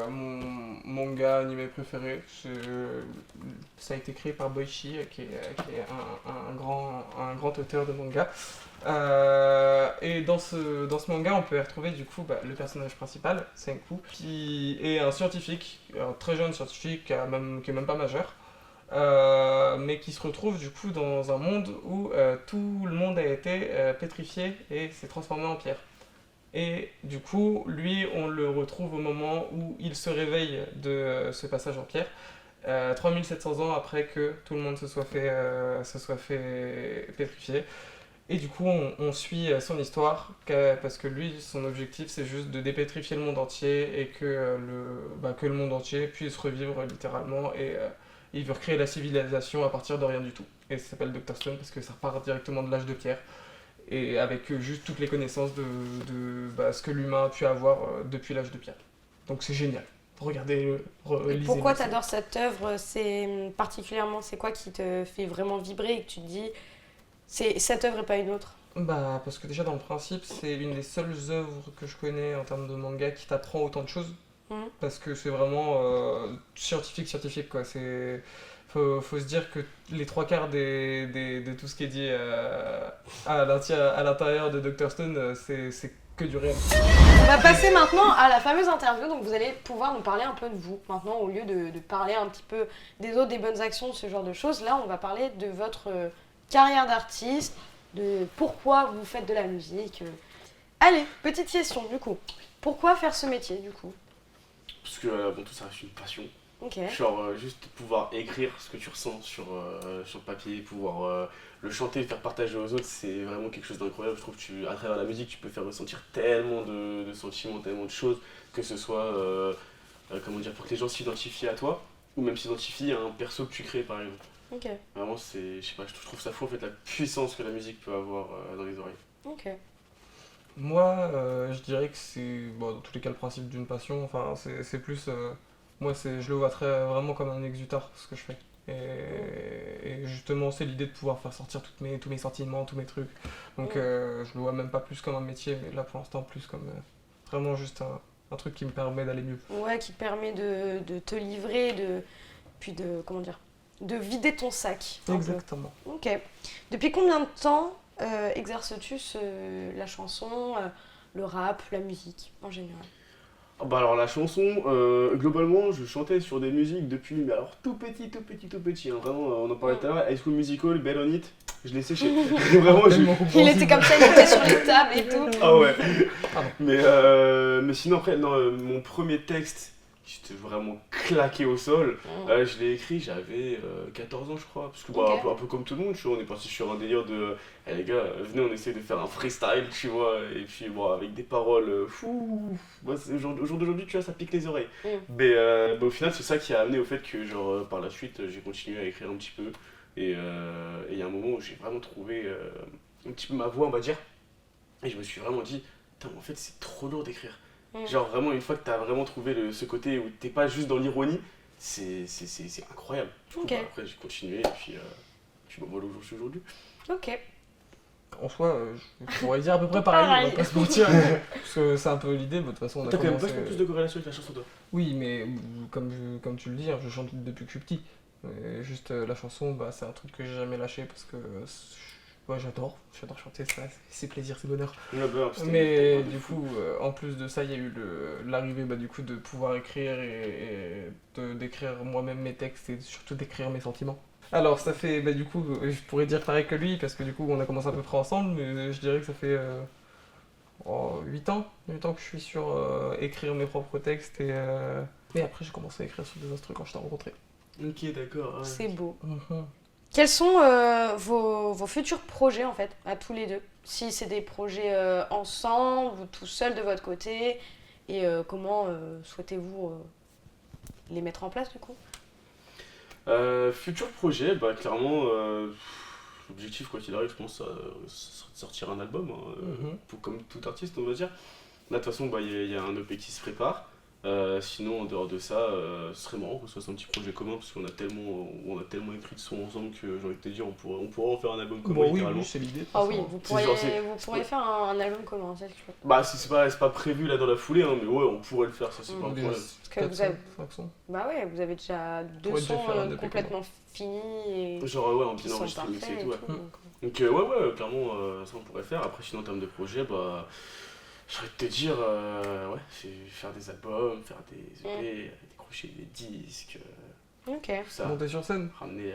mon manga animé préféré. Ça a été créé par Boichi, qui est un grand auteur de manga. Et dans ce manga, on peut y retrouver du coup le personnage principal, Senku, qui est un scientifique, un très jeune scientifique, qui est même pas majeur. Mais qui se retrouve du coup dans un monde où tout le monde a été pétrifié et s'est transformé en pierre. Et du coup, lui, on le retrouve au moment où il se réveille de ce passage en pierre, 3700 ans après que tout le monde se soit fait pétrifier. Et du coup, on suit son histoire, parce que lui, son objectif, c'est juste de dépétrifier le monde entier et que le monde entier puisse revivre littéralement. Et il veut recréer la civilisation à partir de rien du tout. Et ça s'appelle Dr. Stone parce que ça repart directement de l'âge de pierre. Et avec juste toutes les connaissances de ce que l'humain a pu avoir depuis l'âge de pierre. Donc c'est génial. Regardez, lisez. Pourquoi tu adores cette œuvre? Particulièrement, c'est quoi qui te fait vraiment vibrer et que tu te dis, c'est cette œuvre et pas une autre? Parce que déjà dans le principe, c'est une des seules œuvres que je connais en termes de manga qui t'apprend autant de choses. Parce que c'est vraiment scientifique quoi. Faut se dire que les trois quarts de tout ce qui est dit à l'intérieur de Dr. Stone, c'est que du réel. On va passer maintenant à la fameuse interview, donc vous allez pouvoir nous parler un peu de vous. Maintenant, au lieu de parler un petit peu des autres, des bonnes actions, ce genre de choses, là on va parler de votre carrière d'artiste, de pourquoi vous faites de la musique. Allez, petite question du coup. Pourquoi faire ce métier du coup? Parce que avant tout, ça reste une passion. Ok. Genre, juste pouvoir écrire ce que tu ressens sur le papier, pouvoir le chanter, le faire partager aux autres, c'est vraiment quelque chose d'incroyable. Je trouve que à travers la musique, tu peux faire ressentir tellement de sentiments, tellement de choses, que ce soit pour que les gens s'identifient à toi, ou même s'identifient à un perso que tu crées par exemple. Ok. Vraiment, je sais pas, je trouve ça fou en fait, la puissance que la musique peut avoir dans les oreilles. Ok. Moi, je dirais que c'est dans tous les cas le principe d'une passion. Enfin, c'est plus. Moi, je le vois vraiment comme un exutoire, ce que je fais. Et justement, c'est l'idée de pouvoir faire sortir tous mes sentiments, tous mes trucs. Donc, je le vois même pas plus comme un métier, mais là pour l'instant, plus comme vraiment juste un truc qui me permet d'aller mieux. Ouais, qui te permet de te livrer, puis de vider ton sac. Exactement. Ok. Depuis combien de temps exerces-tu la chanson, le rap, la musique en général? Alors la chanson, globalement, je chantais sur des musiques depuis, mais alors tout petit, hein. Vraiment, on en parlait tout à l'heure, High School Musical, Bell on It, je l'ai séché. Vraiment, Il était comme ça, il était sur les tables et tout. Ah ouais. Pardon. Mais sinon après, non, mon premier texte, j'étais vraiment claqué au sol. Je l'ai écrit, j'avais 14 ans je crois, parce que Ok. un peu comme tout le monde, tu vois, on est parti sur un délire de les gars, venez on essaie de faire un freestyle, tu vois, et puis avec des paroles fou. Au jour d'aujourd'hui, tu vois, ça pique les oreilles. Mais au final, c'est ça qui a amené au fait que par la suite, j'ai continué à écrire un petit peu, et il y a un moment où j'ai vraiment trouvé un petit peu ma voix, on va dire, et je me suis vraiment dit, putain, en fait c'est trop lourd d'écrire. Genre vraiment une fois que t'as vraiment trouvé ce côté où t'es pas juste dans l'ironie, c'est incroyable. Du coup, Ok. après j'ai continué et puis voilà où j'en suis aujourd'hui. Ok. En soi, je pourrais dire à peu près pareil, on va Pareil. pas se mentir. Parce que c'est un peu l'idée, de toute façon on a T'as quand même commencé... vachement plus de corrélation avec la chanson toi. Oui, mais comme tu le dis, je chante depuis que je suis petit. Juste la chanson, c'est un truc que j'ai jamais lâché parce que j'adore chanter, ça, c'est plaisir, c'est bonheur. Mais du coup, en plus de ça, il y a eu l'arrivée du coup de pouvoir écrire et d'écrire moi-même mes textes et surtout d'écrire mes sentiments. Alors ça fait, du coup, je pourrais dire pareil que lui parce que du coup on a commencé à peu près ensemble, mais je dirais que ça fait 8 ans que je suis sur écrire mes propres textes et après j'ai commencé à écrire sur des instruments quand je t'ai rencontré. Ok, d'accord. Ouais. C'est beau. Mhm. Quels sont vos futurs projets en fait, à tous les deux? Si c'est des projets ensemble ou tout seul de votre côté, et comment souhaitez-vous les mettre en place du coup? Futur projet, clairement, l'objectif quoi qu'il arrive, je pense, ça serait de sortir un album, comme tout artiste on va dire. Là de toute façon, il y a un EP qui se prépare. Sinon, en dehors de ça, ce serait marrant qu'on se fasse un petit projet commun parce qu'on a tellement écrit de sons ensemble que j'ai envie de te dire, on pourrait en faire un album commun Bon, oui, littéralement. oui, c'est l'idée. de toute Ah oui, façon. vous C'est genre, pourriez faire un album commun, c'est sûr. Bah, c'est pas prévu là dans la foulée, hein, mais ouais, on pourrait le faire, ça c'est pas un Déjà, problème. Parce que 4 vous avez, 5 sons. bah ouais, vous avez déjà deux pourrait déjà sons faire un EP complètement finis et Genre, ouais, en qui bien sont enregistré, mixé parfaits et et tout, ouais. tout. Donc, ouais, clairement, ça on pourrait faire. Après, sinon, en termes de projet, bah, j'ai envie de te dire, ouais, c'est faire des albums, faire des EP, décrocher des disques, Ok. tout ça. Monter sur scène. Ramener.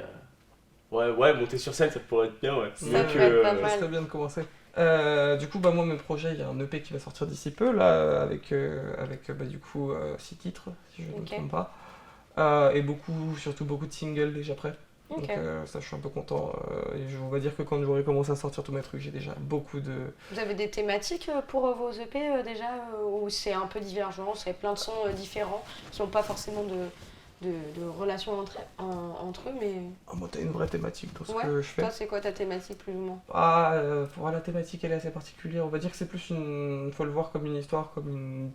Ouais, monter sur scène, ça pourrait être bien, ouais. Ça Mieux peut être pas Ça mal. serait bien de commencer. Du coup, bah, moi, mes projets, il y a un EP qui va sortir d'ici peu, là, avec bah, du coup 6 titres, si je ne me Ok. trompe pas. Et surtout beaucoup de singles déjà prêts. Ok. Donc ça, je suis un peu content. Et je vais dire que quand j'aurai commencé à sortir tous mes trucs, j'ai déjà beaucoup de... Vous avez des thématiques pour vos EP déjà ou c'est un peu divergent, c'est plein de sons différents qui n'ont pas forcément de relation entre eux, mais Ah, moi, t'as une vraie thématique dans ce Ouais, que je fais. toi c'est quoi ta thématique plus ou moins? Pour la thématique, elle est assez particulière. On va dire que c'est plus faut le voir comme une histoire,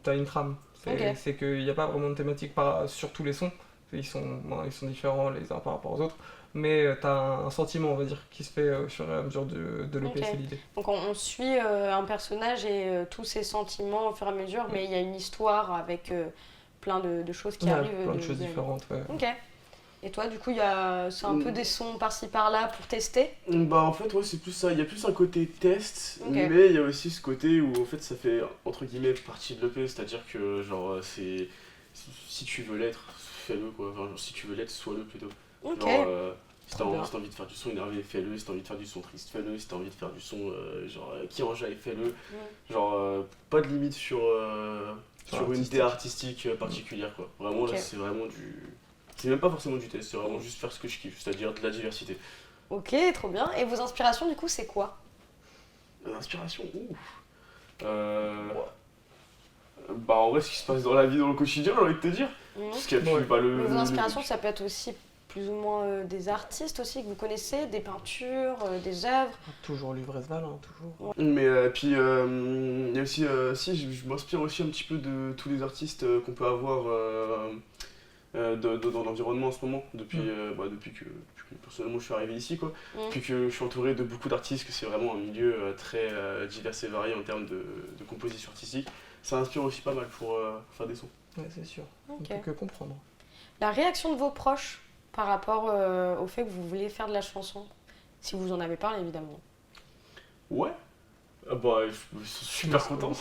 t'as une trame. Ok. C'est qu'il n'y a pas vraiment de thématique sur tous les sons. Ils sont différents les uns par rapport aux autres. Mais t'as un sentiment, on va dire, qui se fait au fur et à mesure de l'EP, Ok. c'est l'idée. Donc on suit un personnage et tous ses sentiments au fur et à mesure, mais il y a une histoire avec plein de choses qui Ouais, arrivent. plein de choses différentes, ouais. Ok. Et toi, du coup, c'est un peu des sons par-ci par-là pour tester? Bah, en fait, ouais, c'est plus ça. Il y a plus un côté test, Ok. mais il y a aussi ce côté où, en fait, ça fait, entre guillemets, partie de l'EP. C'est-à-dire que, genre, si tu veux l'être, fais-le, quoi. Enfin, genre, si tu veux l'être, sois-le plutôt. Ok. Genre, si Trop bien. t'as envie de faire du son énervé, fais-le. Si t'as envie de faire du son triste, fais-le. Si t'as envie de faire du son, genre, qui enjaille, fais-le. Genre, pas de limite sur une idée artistique particulière, quoi. Vraiment, Ok. là, c'est vraiment du... C'est même pas forcément du test, c'est vraiment juste faire ce que je kiffe, c'est-à-dire de la diversité. Ok, trop bien. Et vos inspirations, du coup, c'est quoi? L'inspiration, ouf. Bah, en vrai, ce qui se passe dans la vie, dans le quotidien, j'ai envie de te dire. Mhm. Parce qu'il y a plus, Ouais. bah, Mais vos inspirations, ça peut être aussi plus ou moins des artistes aussi que vous connaissez, des peintures, des œuvres. Toujours Luvrez Val, hein, toujours. Mais puis, il y a aussi, si, je m'inspire aussi un petit peu de tous les artistes qu'on peut avoir dans l'environnement en ce moment, depuis que personnellement je suis arrivé ici, quoi. Depuis que je suis entouré de beaucoup d'artistes, que c'est vraiment un milieu très divers et varié en termes de composition artistique. Ça inspire aussi pas mal pour faire des sons. Ouais, c'est sûr. Ok. On peut que comprendre. La réaction de vos proches par rapport au fait que vous vouliez faire de la chanson, si vous en avez parlé évidemment. Ouais. Ah bah, je suis super content.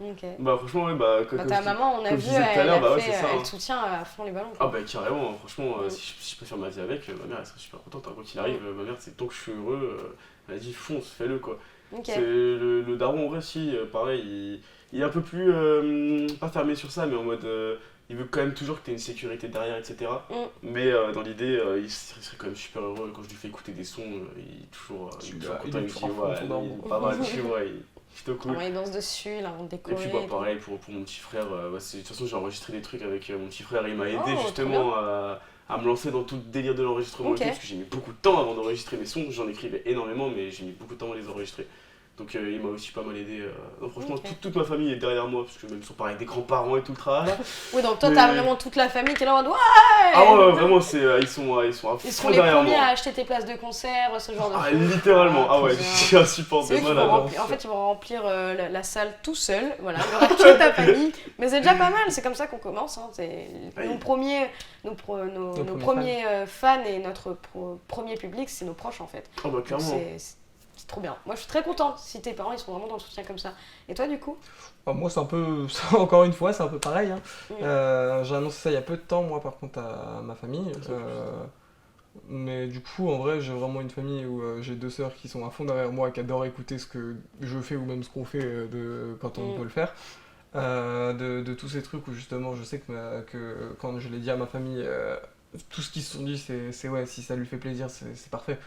Ok. Bah franchement, ouais, bah, Bah, ta maman, on a comme vu, je disais tout à elle, l'heure, a bah ouais, fait, c'est ça, hein. elle soutient à fond les ballons. Ah quoi. bah carrément, franchement, Mm. si je peux faire ma vie avec, ma mère elle serait super contente, hein. Quoi qu'il arrive, ma mère, c'est tant que je suis heureux, elle a dit fonce, fais-le, quoi. Ok. C'est le daron, en vrai, si, pareil, il est un peu plus, pas fermé sur ça, mais en mode, il veut quand même toujours que tu aies une sécurité derrière, etc. Mm. Mais dans l'idée, il serait quand même super heureux quand je lui fais écouter des sons, il est toujours content, il me dit, ouais, il est pas mal, tu vois, il est plutôt cool. Ouais, il danse dessus, là, on Et décore. puis bah, pareil pour mon petit frère, de toute façon j'ai enregistré des trucs avec mon petit frère, il m'a aidé Oh, trop justement à me lancer dans tout le délire de l'enregistrement, Ok. et tout, parce que j'ai mis beaucoup de temps avant d'enregistrer mes sons, j'en écrivais énormément mais j'ai mis beaucoup de temps à les enregistrer. Donc il m'a aussi pas mal aidé. Non, franchement, Ok. toute ma famille est derrière moi, parce que même ils sont pareil avec des grands-parents et tout le travail. Oui, donc toi, Mais- t'as vraiment toute la famille qui est là en mode ouais. Ah ouais, vraiment, ils sont à Ils fond seront les derrière premiers moi. à acheter tes places de concert, ce genre de Ah, choses. littéralement, ah ouais, trop bien. j'ai un support C'est de eux qui vont malade. remplir, en fait, ils vont remplir la salle tout seuls. Voilà, il y aura que ta famille. Mais c'est déjà pas mal, c'est comme ça qu'on commence. Hein. C'est Oui. nos premiers premiers fans et notre premier public, c'est nos proches en fait. Ah bah Donc clairement. c'est trop bien. Moi, je suis très contente si tes parents ils sont vraiment dans le soutien comme ça. Et toi, du coup? Moi, c'est un peu, encore une fois, c'est un peu pareil, hein. Mm. J'ai annoncé ça il y a peu de temps, moi, par contre, à ma famille. Mais du coup, en vrai, j'ai vraiment une famille où j'ai 2 sœurs qui sont à fond derrière moi, qui adorent écouter ce que je fais ou même ce qu'on fait quand on peut le faire. De tous ces trucs où justement, je sais que quand je l'ai dit à ma famille, tout ce qu'ils se sont dit, c'est ouais, si ça lui fait plaisir, c'est parfait.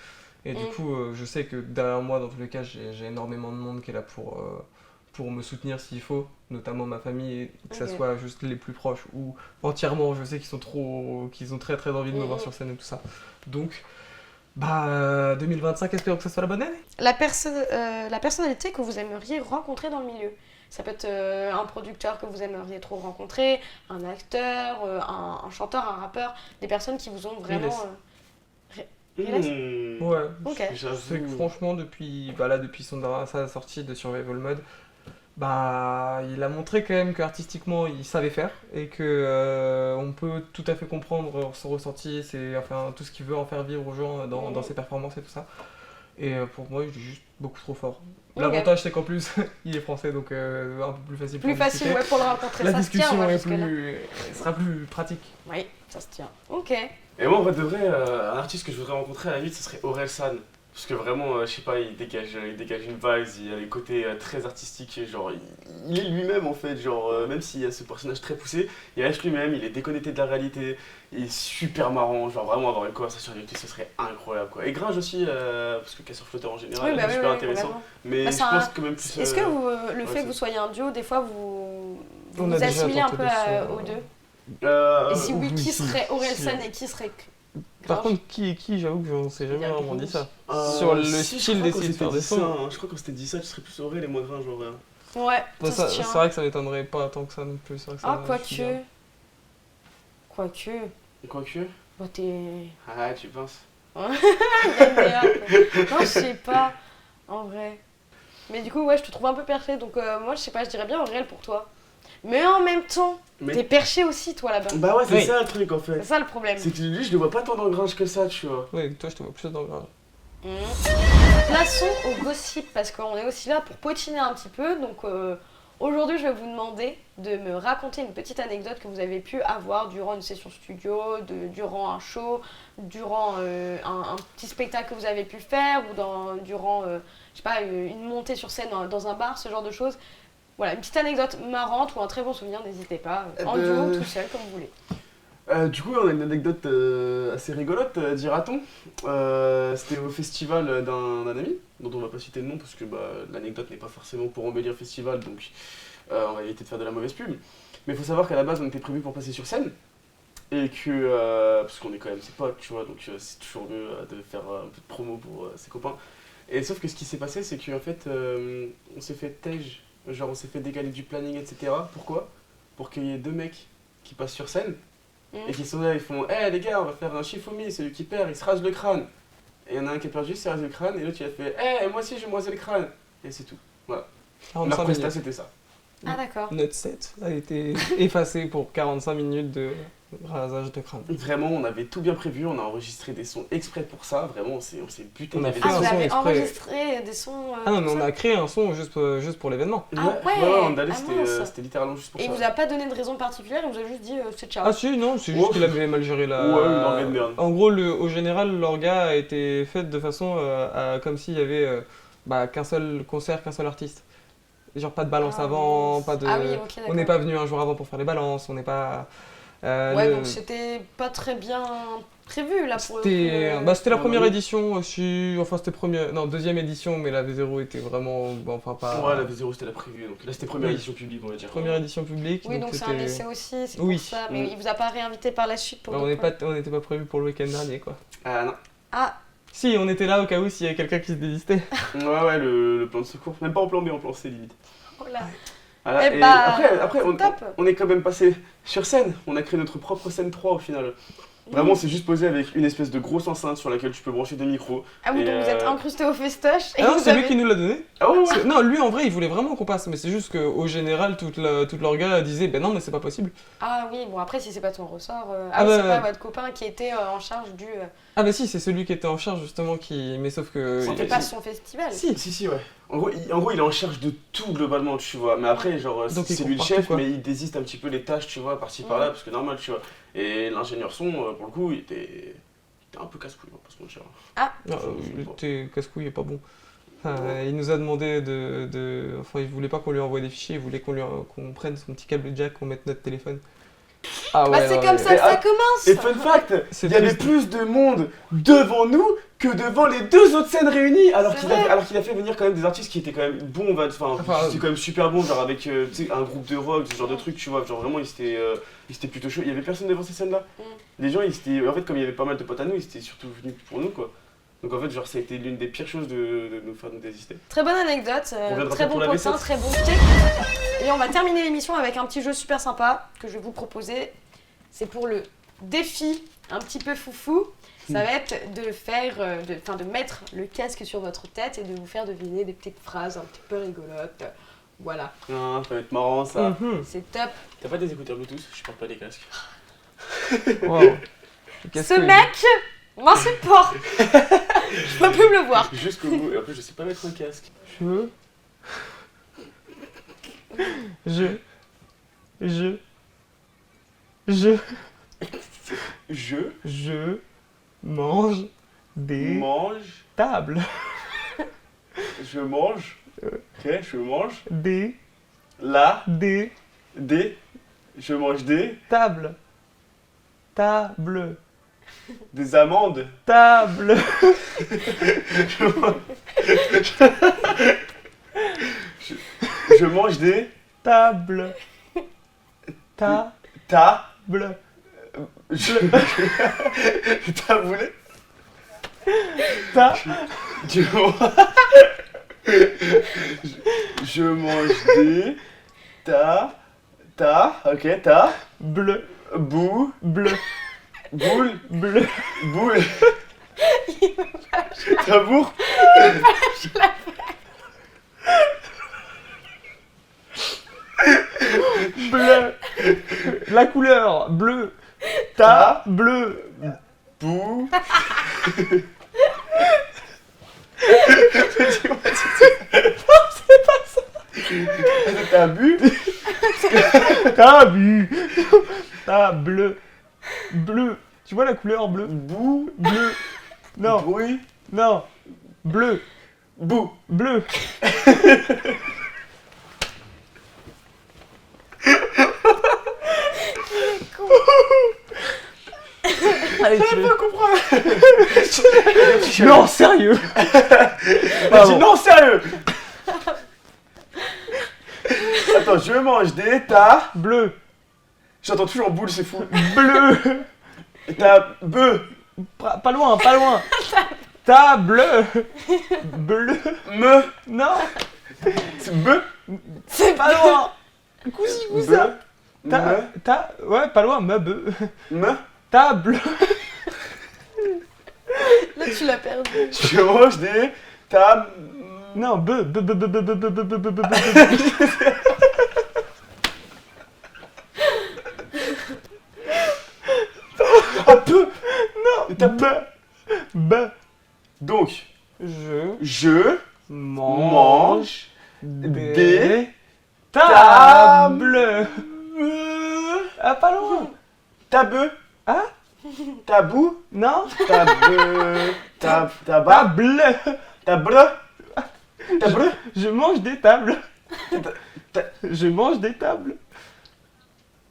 Et du coup, je sais que derrière moi, dans tous les cas, j'ai énormément de monde qui est là pour me soutenir s'il faut, notamment ma famille, et que ça Ok. soit juste les plus proches ou entièrement, je sais qu'ils ont très très envie de me voir sur scène et tout ça. Donc, 2025, espérons que ça soit la bonne année. La personnalité que vous aimeriez rencontrer dans le milieu. Ça peut être un producteur que vous aimeriez trop rencontrer, un acteur, un chanteur, un rappeur, des personnes qui vous ont vraiment... Relais. Ouais. Ok. Je sais que franchement, depuis sa sortie de Survival Mode, bah, il a montré quand même qu'artistiquement il savait faire et que on peut tout à fait comprendre son ressenti, enfin, tout ce qu'il veut en faire vivre aux gens dans ses performances et tout ça. Et pour moi, il est juste beaucoup trop fort. L'avantage, c'est qu'en plus, il est français, donc un peu plus facile pour facile, discuter. ouais, pour le rencontrer, La ça se tient, discussion moi, est jusque-là. sera plus pratique. Oui, ça se tient. Ok. Et moi, en vrai de vrai, un artiste que je voudrais rencontrer à la limite, ce serait Aurel San. Parce que vraiment, je sais pas, il dégage une vibe, il a les côtés très artistiques, genre, il est lui-même en fait, genre, même s'il y a ce personnage très poussé, il reste lui-même, il est déconnecté de la réalité, il est super marrant, genre vraiment avoir une conversation avec lui, ce serait incroyable quoi. Et Gringe aussi, parce que Casseur Flotteur en général, Oui, est super oui, intéressant, complètement. mais Bah, je c'est pense un- que même plus... Est-ce que le ouais, fait que vous soyez un duo, des fois, vous On vous a déjà assimilez un tenté peu des sons, aux deux? Euh, Et si oui, oui, qui si, serait Aurel si. San et qui serait Par Gringe? contre, qui est qui, j'avoue que j'en sais Il jamais y a vraiment dit Gringe. ça. Sur le si, style je crois qu'on d'essayer de faire s'était des dit ça, sons. hein. Je crois qu'on s'était dit ça, tu serais plus Aurel et moi Gringe en vrai. Ouais, Bah, ça se c'est tient. vrai que ça m'étonnerait pas tant que ça non plus. C'est vrai que Ah, ça, je suis bien. Quoique. Quoique... Bah, t'es. Ah, tu penses? Non, je sais pas, en vrai. Mais du coup, ouais, je te trouve un peu perché, donc moi, je sais pas, je dirais bien Aurel pour toi. Mais en même temps, Mais- t'es perché aussi, toi, là-bas. Bah ouais, c'est Oui. ça le truc en fait. C'est ça le problème. C'est que lui, je le vois pas tant dans le Gringe que ça, tu vois. Ouais, toi je te vois plus dans le grave. Passons au gossip, parce qu'on est aussi là pour potiner un petit peu. Donc aujourd'hui, je vais vous demander de me raconter une petite anecdote que vous avez pu avoir durant une session studio, durant un show, durant un petit spectacle que vous avez pu faire, ou durant, je sais pas, une montée sur scène dans un bar, ce genre de choses. Voilà, une petite anecdote marrante ou un très bon souvenir, n'hésitez pas, en duo, tout seul, comme vous voulez. Du coup, on a une anecdote assez rigolote, dira-t-on. C'était au festival d'un ami, dont on va pas citer le nom parce que bah, l'anecdote n'est pas forcément pour embellir le festival, donc on va éviter de faire de la mauvaise pub. Mais il faut savoir qu'à la base, on était prévu pour passer sur scène. Et que, parce qu'on est quand même ses potes, tu vois, donc c'est toujours mieux de faire un peu de promo pour ses copains. Et sauf que ce qui s'est passé, c'est qu'en fait, on s'est fait tège, genre on s'est fait décaler du planning, etc. Pourquoi? Pour qu'il y ait deux mecs qui passent sur scène et qui sont là, ils font hey, les gars, on va faire un Shifumi, celui qui perd, il se rase le crâne. Et il y en a un qui a perdu, il s'est rasé le crâne, et l'autre il a fait hey, moi aussi je vais me raser le crâne. Et c'est tout. Voilà. Leur 45 prestat, minutes. c'était ça. Ah d'accord. Notre set a été effacé pour 45 minutes de rasage de crâne. Vraiment, on avait tout bien prévu, on a enregistré des sons exprès pour ça, vraiment, on s'est buté. On a il y avait fait Ah, des un vous son avez exprès. enregistré des sons Ah non, mais comme on ça a créé un son juste pour l'événement. Ah ouais, on allait, ah c'était mince. c'était littéralement juste pour Et il ça. vous a pas donné de raison particulière, il vous a juste dit c'est ciao. Ah si, non, c'est juste Oh. qu'il avait mal géré la... Ouais, une organe de merde. En gros, au général, l'orga a été faite de façon comme s'il y avait qu'un seul concert, qu'un seul artiste. Genre pas de balance Ah, avant, mince. pas de... Ah oui, ok, d'accord. on n'est pas venu un jour avant pour faire les balances, on n'est pas... Ouais, donc c'était pas très bien prévu là pour le coup. C'était la Ah, première bah oui. édition aussi, enfin c'était deuxième édition, mais la V0 était vraiment, enfin pas... Ouais, la V0 c'était la prévue, donc là c'était première Oui. édition publique, on va dire. Première édition publique, Oui, donc c'est un c'était... essai aussi, c'est Oui. pour ça. Mais Mm. il vous a pas réinvité par la suite pour Bah, d'autres on n'était pas prévu pour le week-end dernier quoi. Ah non. Ah, Si, on était là au cas où s'il y avait quelqu'un qui se désistait. Ouais, le plan de secours, même pas en plan B, en plan C limite. oh là. Voilà, Eh et bah, après c'est top. on est quand même passé sur scène, on a créé notre propre scène 3 au final. Vraiment, c'est juste posé avec une espèce de grosse enceinte sur laquelle tu peux brancher des micros. Ah oui, Et, donc vous êtes incrusté au festoche. Et Ah non, vous c'est lui avez- qui nous l'a donné. Ah ouais, ouais. Non, lui en vrai il voulait vraiment qu'on passe, mais c'est juste qu'au général toute l'orga disait ben non mais c'est pas possible. Ah oui, bon après si c'est pas ton ressort, Ah oui, bah, c'est pas ouais. votre copain qui était en charge du... Ah bah si, c'est celui qui était en charge justement mais sauf que... C'était pas son festival. Si, Si, ouais. En gros, il est en charge de tout globalement, tu vois. Mais après, genre, Donc, il c'est lui le compte chef, partout, quoi. mais il désiste un petit peu les tâches, tu vois, par-ci par-là, parce que normal, tu vois. Et l'ingénieur son, pour le coup, il était un peu casse-couille, on va pas se mentir. non, il était casse-couille et pas bon. Enfin, il nous a demandé Enfin, il voulait pas qu'on lui envoie des fichiers, il voulait qu'on prenne son petit câble jack, qu'on mette notre téléphone. Ah Bah c'est comme ça que ça commence. Et fun fact, C'est il y avait triste. plus de monde devant nous que devant les deux autres scènes réunies, alors C'est qu'il vrai. a fait venir quand même des artistes qui étaient quand même bons, enfin, Enfin, c'était quand même super bon, genre avec tu sais, un groupe de rock, ce genre de truc, tu vois, genre vraiment ils étaient plutôt chauds. Il y avait personne devant ces scènes-là. Mm. Les gens, ils étaient, en fait, comme il y avait pas mal de potes à nous, ils étaient surtout venus pour nous, quoi. Donc en fait, genre, ça a été l'une des pires choses de nous faire nous désister. Très bonne anecdote, On viendra très pour bon la potin, vaisselle. très bon thé. Et on va terminer l'émission avec un petit jeu super sympa que je vais vous proposer. C'est pour le défi un petit peu foufou. Ça va être de faire, de mettre le casque sur votre tête et de vous faire deviner des petites phrases un petit peu rigolotes. Voilà, Ah, ça va être marrant ça. Mhm. c'est top. T'as pas des écouteurs Bluetooth? Je porte pas les casques. Wow. Ce mec m'insupporte. Je peux plus me le voir. Jusqu'au bout. Et en plus, je sais pas mettre un casque. Je mange des mange. tables. Je mange. Ok, je mange. Des Des. Je mange des tables. Table. amandes. Table. Je mange des Table. Table. Taboulé. Ta. Je mange des ok, Bleu. boule, Bleu. boule, Bleu. boule, tabour, Bleu. La couleur. Bleu. Ta. Bleu. bou. T'as bu? T'as vu. Ta. Bleu. Bleu. Tu vois la couleur bleu? Bou, Bleu. Non. bruit, Non. Bleu. bou. Bleu. Allez, tu veux... Non, sérieux. Vas-y, Pardon. non, sérieux! Attends, je mange des Bleu. J'entends toujours boule, c'est fou. Bleu. Beu, Pas loin, pas loin. Ta bleu. Bleu. me, Non, beu, C'est pas loin. Cousi, cousin. me, Ouais, pas loin, me bleu. me. Ta bleu. Là, tu l'as perdu. Je mange des Non, be. un peu. Non, T'as be. Donc, Je je mange des tables. Ah, pas loin. tabeu. Hein? Tabou. Non, Tabeu. Tabac. table. Tabre. Tabre. Je mange des tables. Ta- Je mange des tables.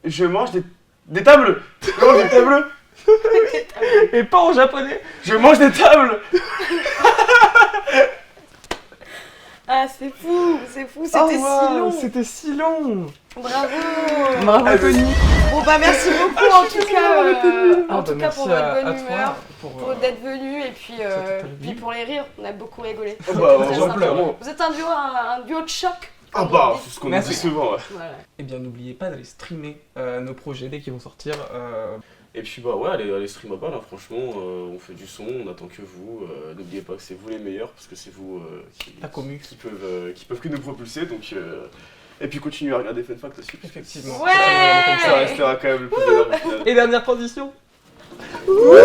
Je mange des tables. Je mange des tables. Et pas en japonais. Je mange des tables. Ah, c'est fou, c'était Oh, si wow, long. C'était si long. Bravo. Bravo, Tony. Bon bah merci beaucoup en tout cas, Ah, bah, merci pour votre à bonne toi humeur, pour, pour d'être venu et puis, cette puis pour les rires. On a beaucoup rigolé. Ah bah, C'était j'en sympa. pleure. Vous êtes un duo de choc. Ah bah, c'est ce qu'on Merci. dit souvent. Ouais. Voilà. Eh bien, n'oubliez pas d'aller streamer nos projets dès qu'ils vont sortir. Et puis bah ouais, allez stream à balle, hein, franchement, on fait du son, on attend que vous. N'oubliez pas que c'est vous les meilleurs, parce que c'est vous La commu. qui peuvent que nous propulser. Donc, et puis continuez à regarder Fun Fact aussi. Effectivement. Ouais. Ça restera quand même le plus énorme au final. Et dernière transition. Wouh